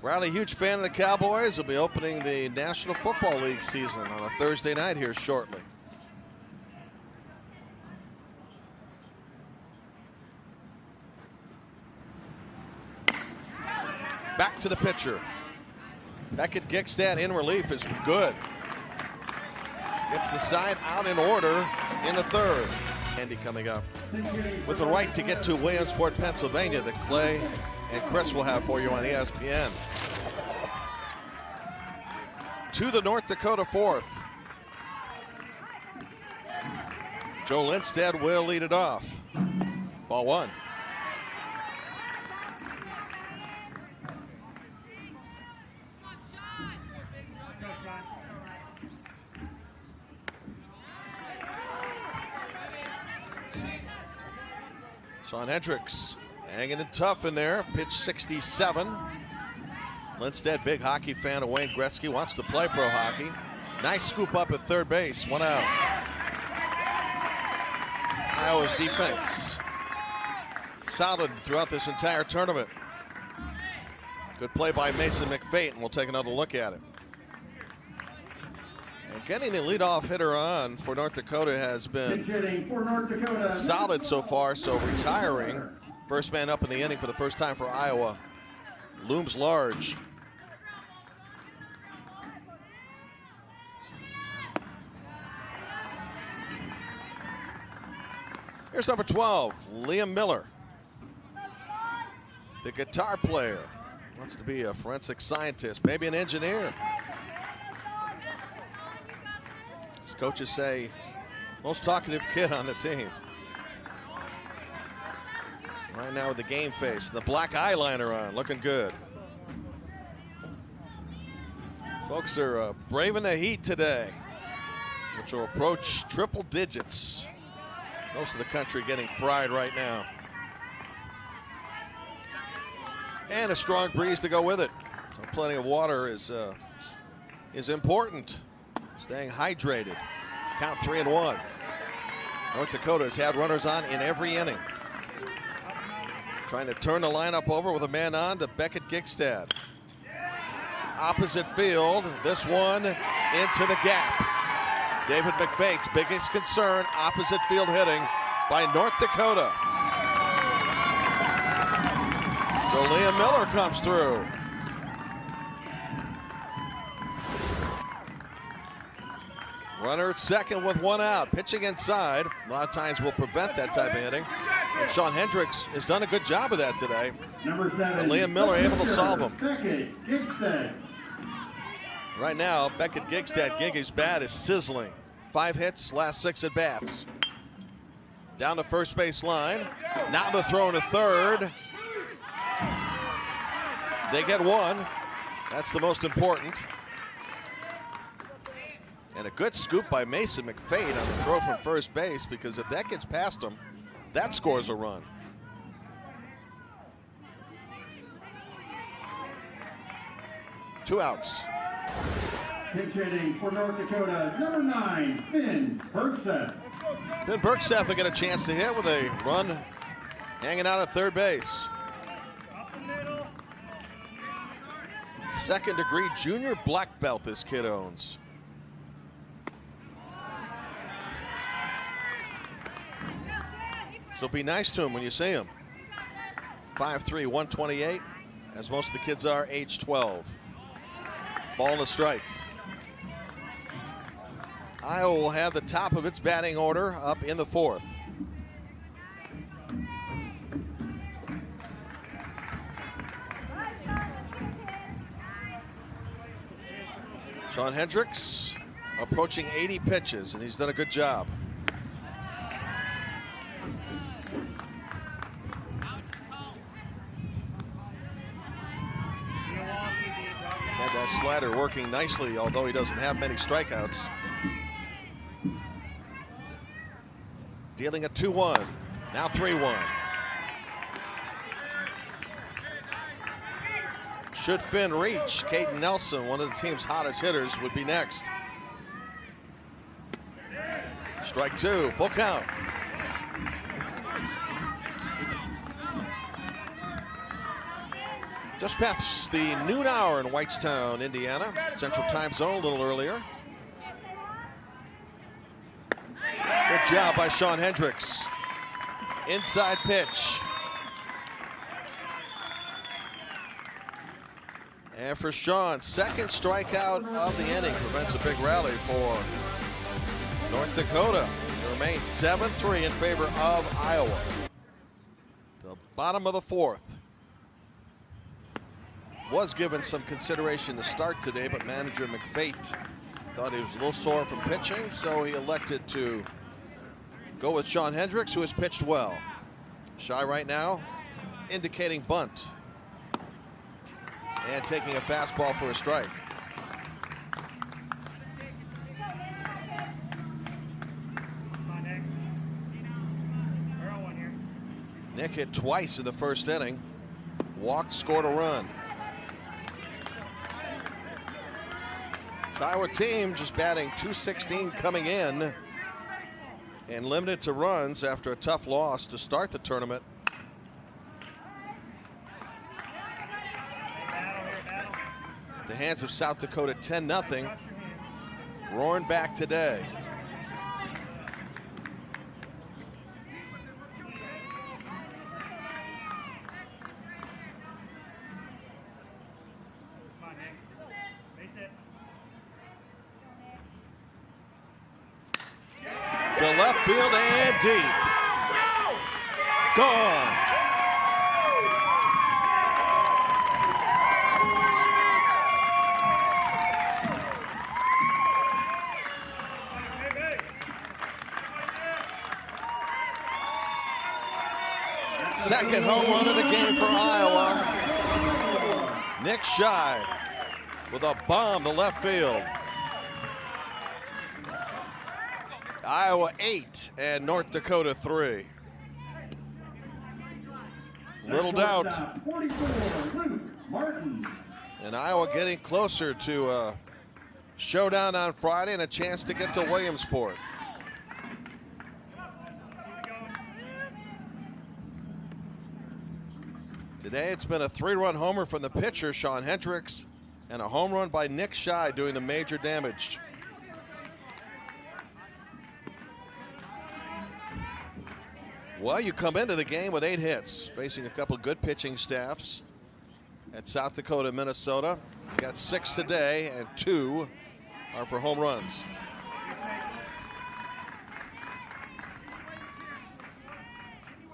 Riley, huge fan of the Cowboys, will be opening the National Football League season on a Thursday night here shortly. Back to the pitcher. Beckett Gigstad in relief is good. Gets the side out in order in the third. Andy coming up with the right to get to Williamsport, Pennsylvania, that Clay and Chris will have for you on ESPN. To the North Dakota 4th. Joe Lindstedt will lead it off. Ball 1. Sean Hendricks hanging it tough in there. Pitch 67. Lindstedt, big hockey fan of Wayne Gretzky, wants to play pro hockey. Nice scoop up at third base. 1 out. Iowa's defense solid throughout this entire tournament. Good play by Mason McFate, and we'll take another look at it. And getting the leadoff hitter on for North Dakota has been solid so far, so retiring first man up in the inning for the first time for Iowa looms large. Here's number 12, Liam Miller. The guitar player. Wants to be a forensic scientist, maybe an engineer. As coaches say, most talkative kid on the team. Right now with the game face, the black eyeliner on, looking good. Folks are braving the heat today, which will approach triple digits. Most of the country getting fried right now. And a strong breeze to go with it. So plenty of water is important. Staying hydrated. Count 3-1. North Dakota has had runners on in every inning. Trying to turn the lineup over with a man on to Beckett Gigstad. Opposite field, this one into the gap. David McFate's biggest concern, opposite field hitting by North Dakota. So Liam Miller comes through. Runner at second with 1 out. Pitching inside, a lot of times will prevent that type of hitting. And Sean Hendricks has done a good job of that today. Number 7, and Liam Miller able to solve him. Beckett Gigstad. Right now, Beckett Gigstad, Giggy's bat is sizzling. 5 hits, last 6 at bats. Down the first base line. Now the throw to third. They get 1. That's the most important. And a good scoop by Mason McFate on the throw from first base, because if that gets past him, that scores a run. Two outs. Pitch hitting for North Dakota, number 9, Finn Bergstedt. Finn Bergstedt will get a chance to hit with a run hanging out at third base. Second degree junior black belt this kid owns. So be nice to him when you see him. 5'3", 128, as most of the kids are age 12. Ball and a strike. Iowa will have the top of its batting order up in the 4th. Sean Hendricks approaching 80 pitches, and he's done a good job. He's had that slider working nicely, although he doesn't have many strikeouts. Dealing a 2-1, now 3-1. Should Finn reach, Caden Nelson, one of the team's hottest hitters, would be next. Strike two, full count. Just past the noon hour in Whitestown, Indiana. Central Time Zone, a little earlier. Good job by Sean Hendricks. Inside pitch. And for Sean, second strikeout of the inning prevents a big rally for North Dakota. It remains 7-3 in favor of Iowa. The bottom of the fourth. Was given some consideration to start today, but manager McFate thought he was a little sore from pitching, so he elected to go with Sean Hendricks, who has pitched well. Shy right now, indicating bunt. And taking a fastball for a strike. Nick hit twice in the first inning. Walked, scored a run. This Iowa team just batting .216 coming in and limited to runs after a tough loss to start the tournament. The hands of South Dakota 10-0. Roaring back today. To left field and deep. Gone. Second home run of the game for Iowa. Nick Shy with a bomb to left field. Iowa 8 and North Dakota 3. Little doubt. And Iowa getting closer to a showdown on Friday and a chance to get to Williamsport. Today it's been a 3-run homer from the pitcher, Sean Hendricks, and a home run by Nick Shy doing the major damage. Well, you come into the game with 8 hits, facing a couple good pitching staffs at South Dakota, Minnesota. You got 6 today, and 2 are for home runs.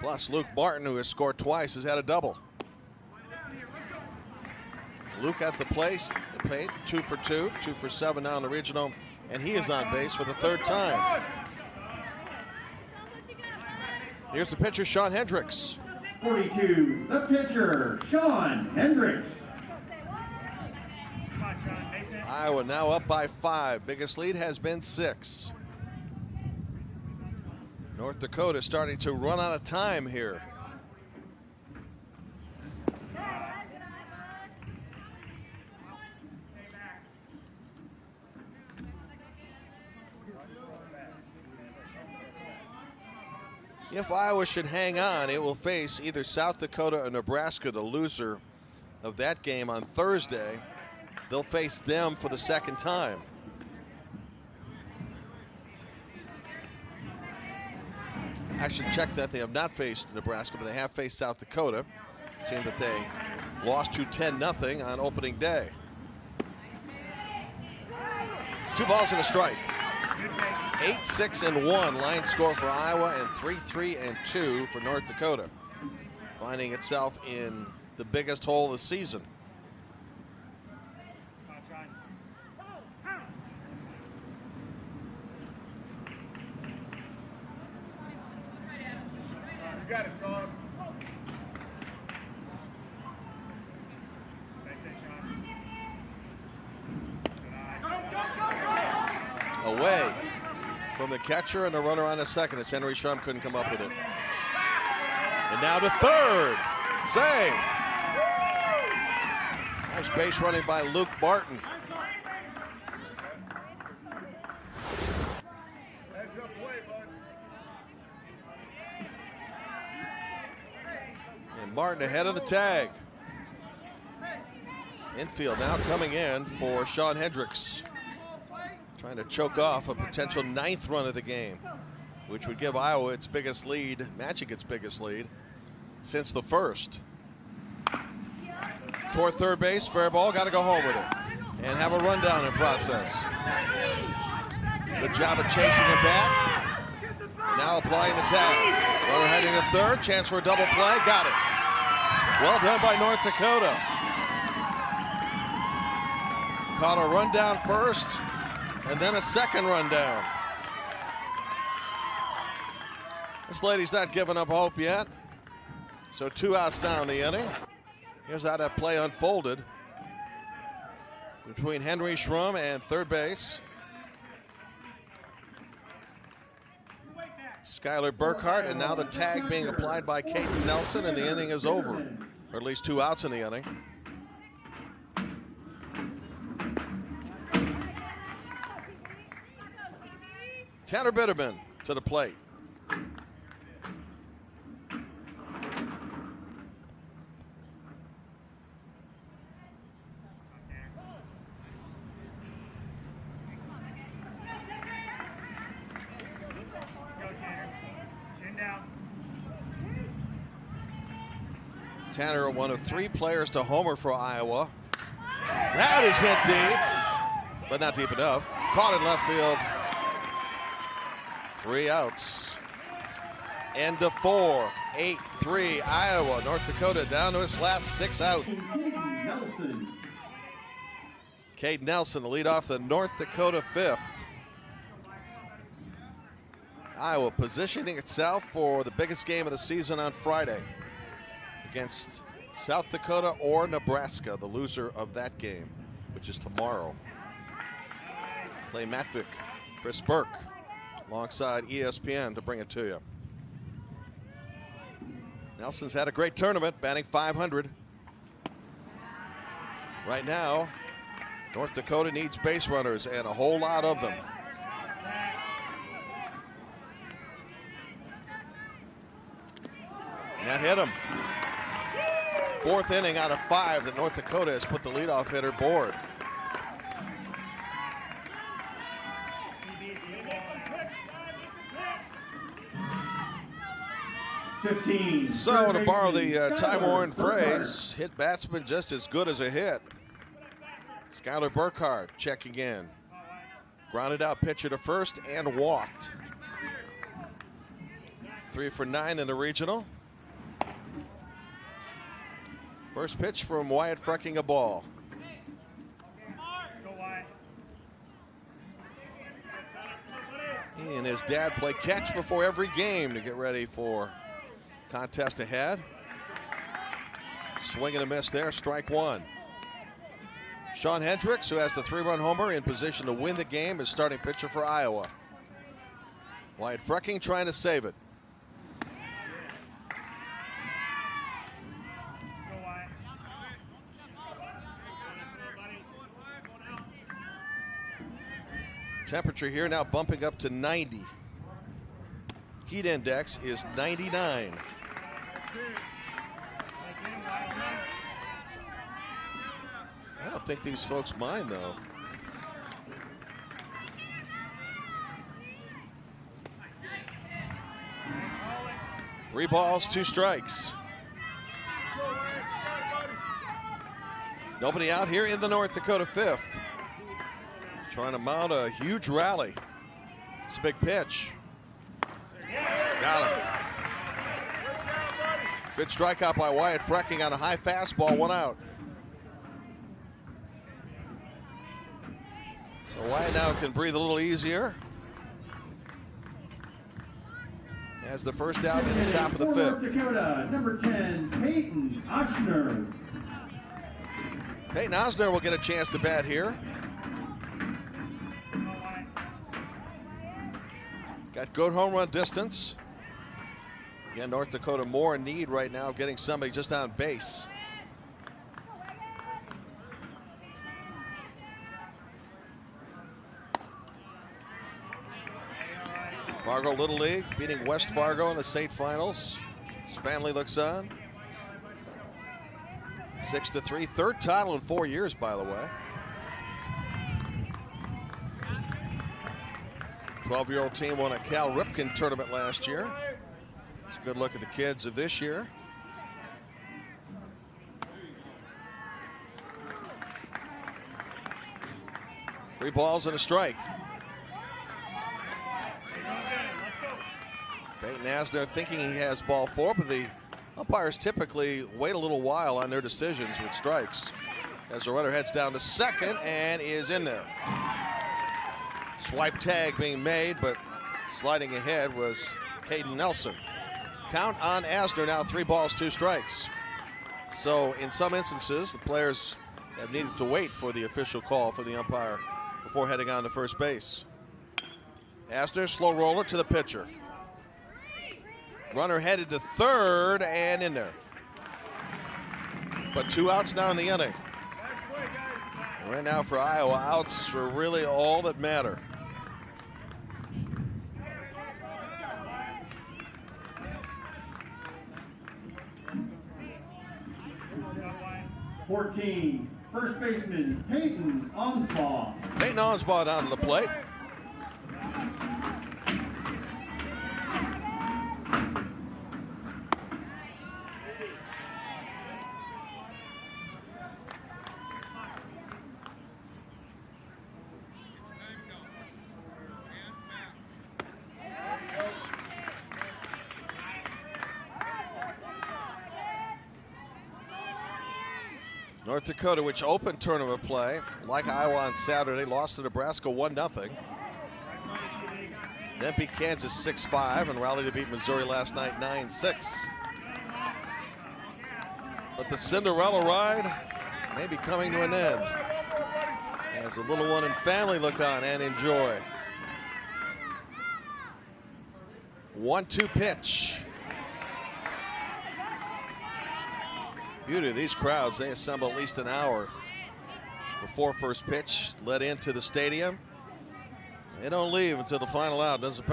Plus, Luke Martin, who has scored twice, has had a double. Luke at the plate, 2 for 2, 2 for 7 now in the regional, and he is on base for the 3rd time. Here's the pitcher, Sean Hendricks. 42, the pitcher, Sean Hendricks. Iowa now up by 5. Biggest lead has been 6. North Dakota starting to run out of time here. If Iowa should hang on, it will face either South Dakota or Nebraska, the loser of that game on Thursday. They'll face them for the 2nd time. Actually, check that. They have not faced Nebraska, but they have faced South Dakota, a team that they lost to 10-0 on opening day. 2 balls and a strike. 8-6-1 line score for Iowa and 3-3-2 for North Dakota, finding itself in the biggest hole of the season. You got it, Sean. Away from the catcher and a runner on a second as Henry Schrum couldn't come up with it. And now to third. Save. Nice base running by Luke Martin. And Martin ahead of the tag. Infield now coming in for Sean Hendricks. Trying to choke off a potential 9th run of the game, which would give Iowa its biggest lead, matching its biggest lead since the first. Toward third base, fair ball, got to go home with it and have a rundown in process. Good job of chasing it back. And now applying the tag. Runner heading to third, chance for a double play, got it. Well done by North Dakota. Caught a rundown first and then a second rundown. This lady's not giving up hope yet. So 2 outs now in the inning. Here's how that play unfolded between Henry Schrum and third base. Skylar Burkhart, and now the tag being applied by Caden Nelson, and the inning is over. Or at least 2 outs in the inning. Tanner Bitterman to the plate. Tanner, one of 3 players to homer for Iowa. That is hit deep, but not deep enough. Caught in left field. 3 outs. End of 4, 8-3 Iowa. North Dakota down to its last 6 out. Cade Nelson to lead off the North Dakota 5th. Iowa positioning itself for the biggest game of the season on Friday against South Dakota or Nebraska, the loser of that game, which is tomorrow. Clay Matvick, Chris Burke, alongside ESPN to bring it to you. Nelson's had a great tournament, batting .500. Right now, North Dakota needs base runners and a whole lot of them. And that hit him. 4th inning out of 5 that North Dakota has put the leadoff hitter board. So, to borrow the time-worn phrase, hit batsman just as good as a hit. Skylar Burkhart checking in. Grounded out pitcher to first and walked. 3 for 9 in the regional. First pitch from Wyatt Frecking, a ball. He and his dad play catch before every game to get ready for contest ahead. Swing and a miss there, strike 1. Sean Hendricks, who has the 3-run homer, in position to win the game, is starting pitcher for Iowa. Wyatt Frecking trying to save it. Temperature here now bumping up to 90. Heat index is 99. I don't think these folks mind, though. 3 balls, 2 strikes. Nobody out here in the North Dakota 5th. Trying to mount a huge rally. It's a big pitch. Got him. Good strikeout by Wyatt Frecking on a high fastball, 1 out. So Wyatt now can breathe a little easier. As the first out in the top of the 5th. North Dakota, number 10, Peyton Ochsner. Peyton Ochsner will get a chance to bat here. Got good home run distance. Again, North Dakota more in need right now of getting somebody just on base. Fargo Little League beating West Fargo in the state finals. His family looks on. 6-3, third title in 4 years, by the way. 12-year-old team won a Cal Ripken tournament last year. It's a good look at the kids of this year. Three balls and a strike. Peyton Asner thinking he has ball four, but the umpires typically wait a little while on their decisions with strikes. As the runner heads down to second and is in there. Swipe tag being made, but sliding ahead was Caden Nelson. Count on Asner now, 3 balls, 2 strikes. So in some instances, the players have needed to wait for the official call for the umpire before heading on to first base. Asner, slow roller to the pitcher. Runner headed to third and in there. But 2 outs now in the inning. And right now for Iowa, outs are really all that matter. First baseman Peyton Onsbaugh. Peyton Onsbaugh down to the plate. North Dakota, which opened tournament play, like Iowa on Saturday, lost to Nebraska 1-0. Then beat Kansas 6-5 and rallied to beat Missouri last night 9-6. But the Cinderella ride may be coming to an end as the little one and family look on and enjoy. 1-2 pitch. Beauty of these crowds, they assemble at least an hour before first pitch, led into the stadium. They don't leave until the final out. Doesn't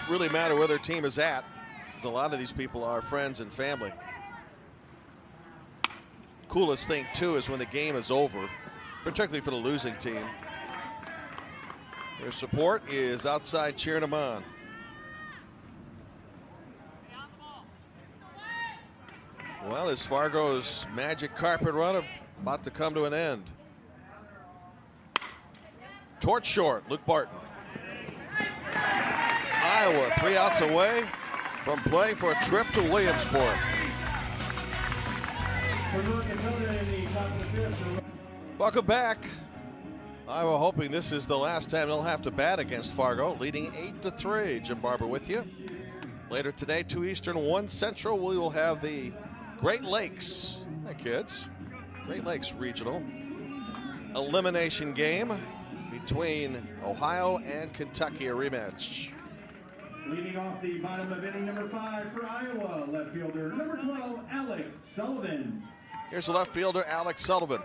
really matter where their team is at, because a lot of these people are friends and family. Coolest thing too is when the game is over, particularly for the losing team. Their support is outside cheering them on. Well, is Fargo's magic carpet run about to come to an end? Torch short, Luke Barton. Iowa 3 outs away from playing for a trip to Williamsport. Welcome back. Iowa hoping this is the last time they'll have to bat against Fargo, leading 8-3. Jim Barber with you. Later today, 2 Eastern, 1 Central, we will have the Great Lakes, hey kids, Great Lakes Regional elimination game between Ohio and Kentucky, a rematch. Leading off the bottom of inning number 5 for Iowa, left fielder number 12, Alex Sullivan. Here's the left fielder, Alex Sullivan.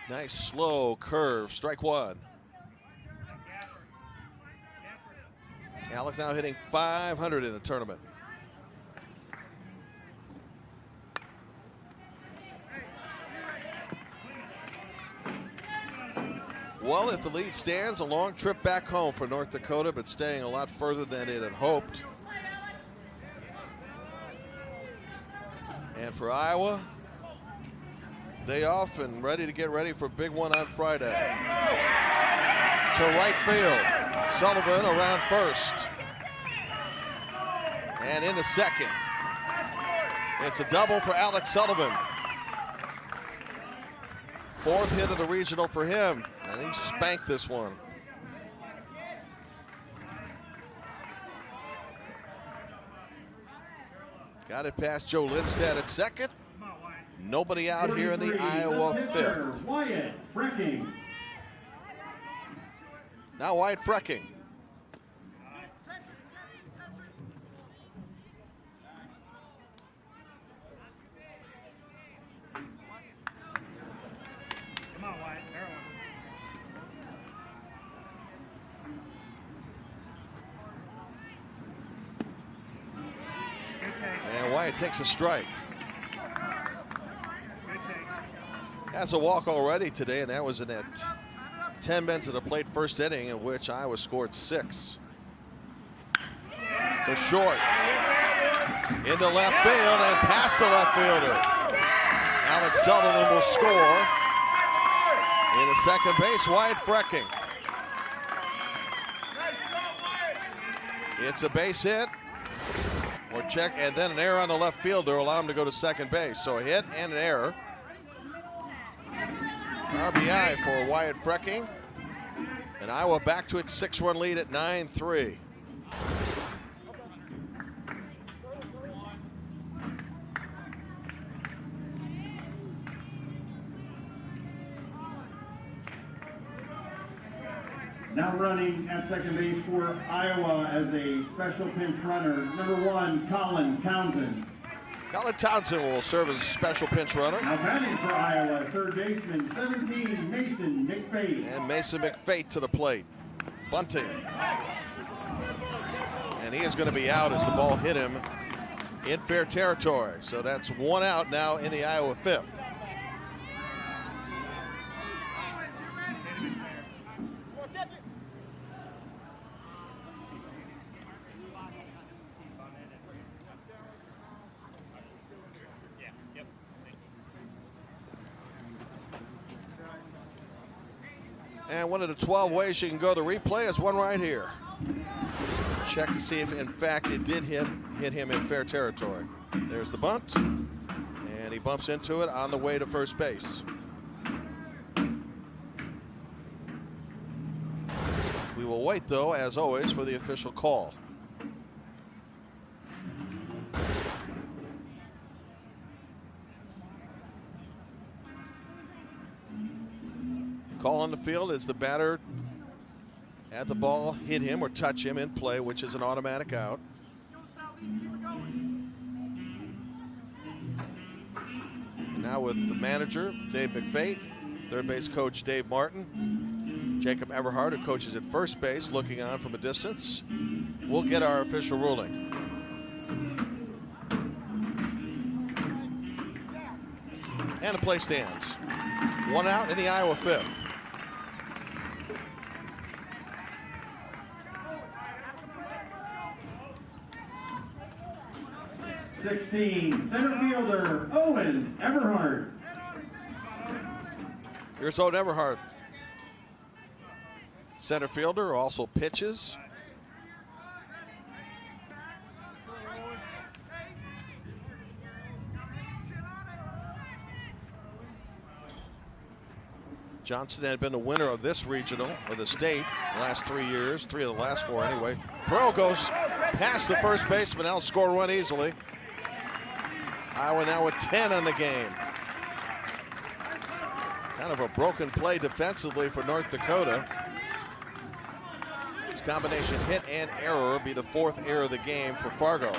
Nice slow curve, strike 1. Alec now hitting .500 in the tournament. Well, if the lead stands, a long trip back home for North Dakota, but staying a lot further than it had hoped. And for Iowa, day off and ready to get ready for a big one on Friday. To right field. Sullivan around first. And into second. It's a double for Alex Sullivan. 4th hit of the regional for him. And he spanked this one. Got it past Joe Lindstad at second. Nobody out here in the Iowa 5th. Wyatt Frecking. Now Wyatt Frecking. and takes a strike. Good take. Has a walk already today, and that was in that 10 men to the plate first inning, in which Iowa scored 6. To short. Into left field and past the left fielder. Alex Sullivan will score. Into second base, Wyatt Frecking. It's a base hit. Or check, and then an error on the left fielder allow him to go to second base. So a hit and an error. RBI for Wyatt Frecking. And Iowa back to its 6-run lead at 9-3. Now running at second base for Iowa as a special pinch runner, number 1, Colin Townsend. Colin Townsend will serve as a special pinch runner. Now batting for Iowa, third baseman, 17, Mason McFate. And Mason McFate to the plate. Bunting. And he is going to be out as the ball hit him in fair territory. So that's 1 out now in the Iowa 5th. And one of the 12 ways you can go to replay is one right here. Check to see if, in fact, it did hit him in fair territory. There's the bunt, and he bumps into it on the way to first base. We will wait, though, as always, for the official call. Call on the field as the batter at the ball hit him or touch him in play, which is an automatic out. Now with the manager, Dave McFate, third base coach Dave Martin, Jacob Everhart, who coaches at first base, looking on from a distance. We'll get our official ruling. And the play stands. 1 out in the Iowa 5th. Center fielder, Owen Everhart. Here's Owen Everhart. Center fielder, also pitches. Johnson had been the winner of this regional, or the state, the last 3 years, 3 of the last 4 anyway. Throw goes past the first baseman, that'll score one easily. Iowa now with 10 on the game. Kind of a broken play defensively for North Dakota. This combination hit and error be the 4th error of the game for Fargo.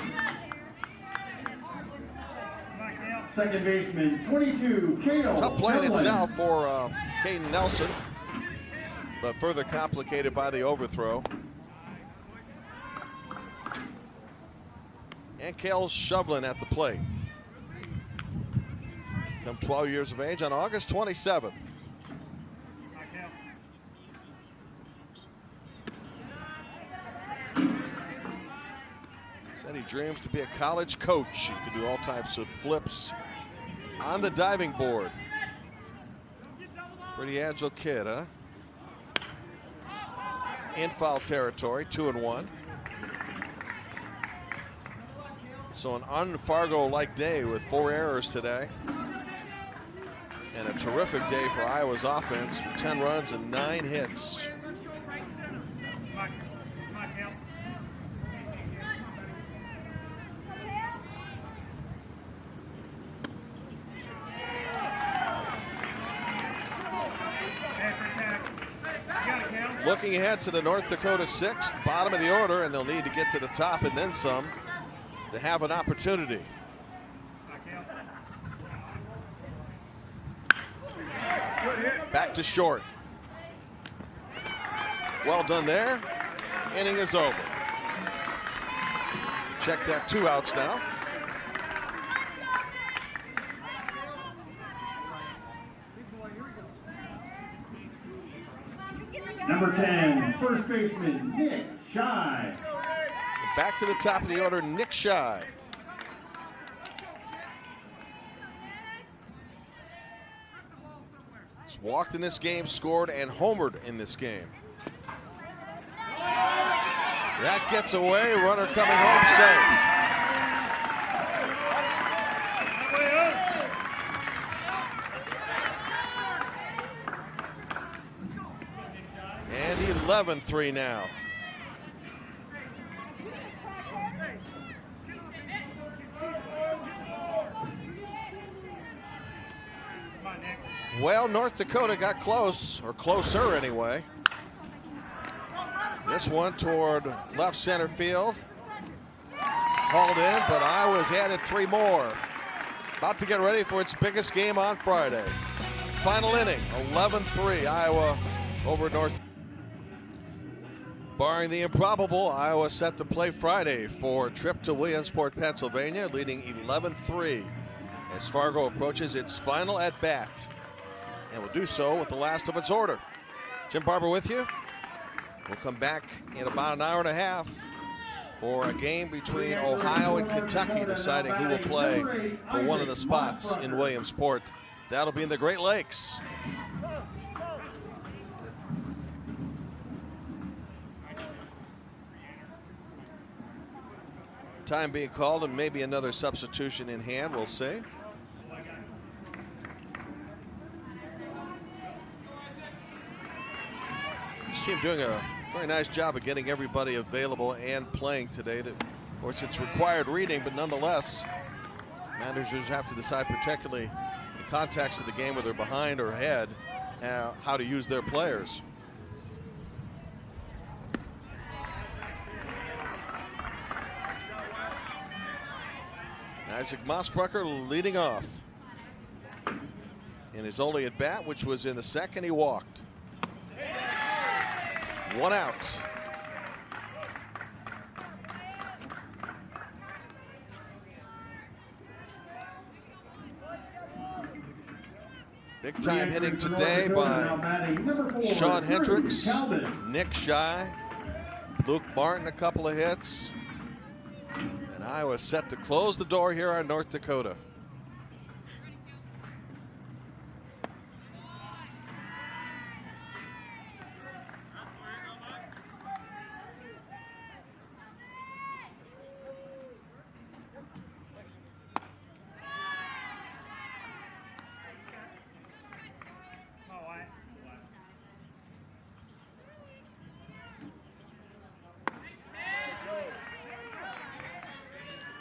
Second baseman, 22, Cale. Tough play in itself for Caden Nelson, but further complicated by the overthrow. And Cale Shovlin at the plate. Come 12 years of age on August 27th. Said he dreams to be a college coach. He can do all types of flips on the diving board. Pretty agile kid, huh? In foul territory, 2-1. So an un-Fargo-like day with 4 errors today. And a terrific day for Iowa's offense, 10 runs and 9 hits. Looking ahead to the North Dakota 6th, bottom of the order, and they'll need to get to the top and then some to have an opportunity. Back to short. Well done there. Inning is over. Check that, 2 outs now. Number 10, first baseman, Nick Shy. Back to the top of the order, Nick Shy. He's walked in this game, scored, and homered in this game. That gets away, runner coming home safe. And 11-3 now. Well, North Dakota got close, or closer anyway. This one toward left center field. Hauled in, but Iowa's added 3 more. About to get ready for its biggest game on Friday. Final inning, 11-3, Iowa over North. Barring the improbable, Iowa set to play Friday for a trip to Williamsport, Pennsylvania, leading 11-3 as Fargo approaches its final at-bat. And will do so with the last of its order. Jim Barber with you. We'll come back in about an hour and a half for a game between Ohio and Kentucky, deciding who will play for one of the spots in Williamsport. That'll be in the Great Lakes. Time being called and maybe another substitution in hand, we'll see. This team doing a very nice job of getting everybody available and playing today. Of course, it's required reading, but nonetheless, managers have to decide, particularly in the context of the game, whether they're behind or ahead, how to use their players. Isaac Mossbrucker leading off. In his only at bat, which was in the second, he walked. 1 out. Big time hitting today by Sean Hendricks, Nick Shy, Luke Martin, a couple of hits. And Iowa set to close the door here on North Dakota.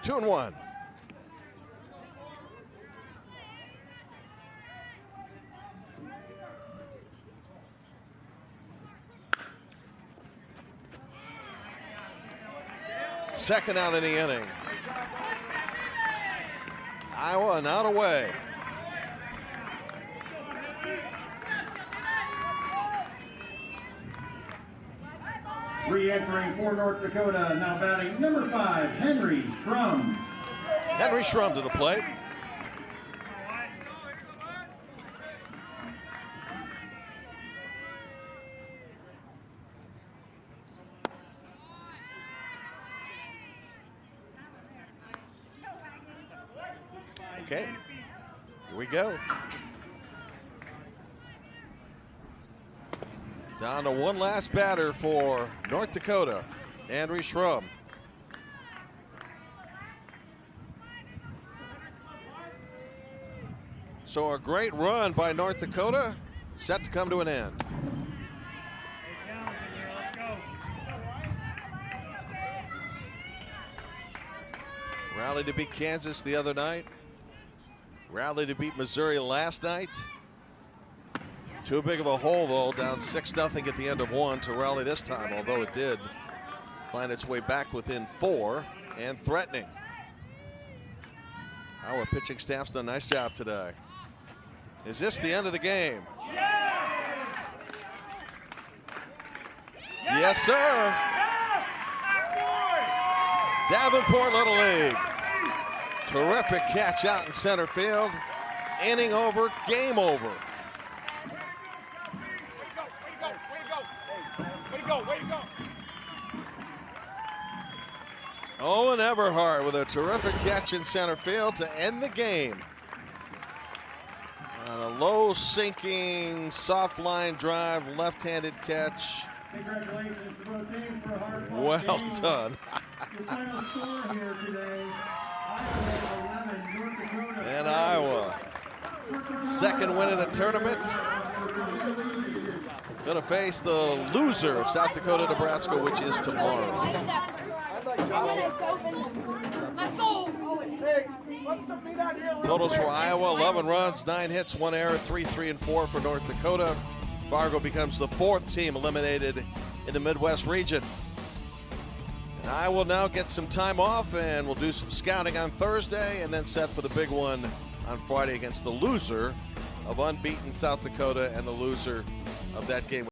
Two and one. Second out in the inning. Iowa not away. Re-entering for North Dakota, now batting number 5, Henry Schrum. Henry Schrum to the plate. Okay, here we go. Down to one last batter for North Dakota, Henry Schrum. So a great run by North Dakota, set to come to an end. Rallied to beat Kansas the other night. Rallied to beat Missouri last night. Too big of a hole, though, down 6-0 at the end of one to rally this time, although it did find its way back within 4 and threatening. Our pitching staff's done a nice job today. Is this the end of the game? Yes, sir. Davenport Little League. Terrific catch out in center field. Inning over, game over. Owen Everhart with a terrific catch in center field to end the game. On a low sinking, soft line drive, left-handed catch. Congratulations to both teams for a hard-fought Well game. done. The final score here today, Iowa 11, North Dakota. And Iowa, second win in a tournament. Going to face the loser of South Dakota, Nebraska, which is tomorrow. Let's go! Totals for Iowa, 11 runs, 9 hits, 1 error, 3 and 4 for North Dakota. Fargo becomes the 4th team eliminated in the Midwest region. And I will now get some time off, and we'll do some scouting on Thursday and then set for the big one on Friday against the loser of unbeaten South Dakota and the loser of that game.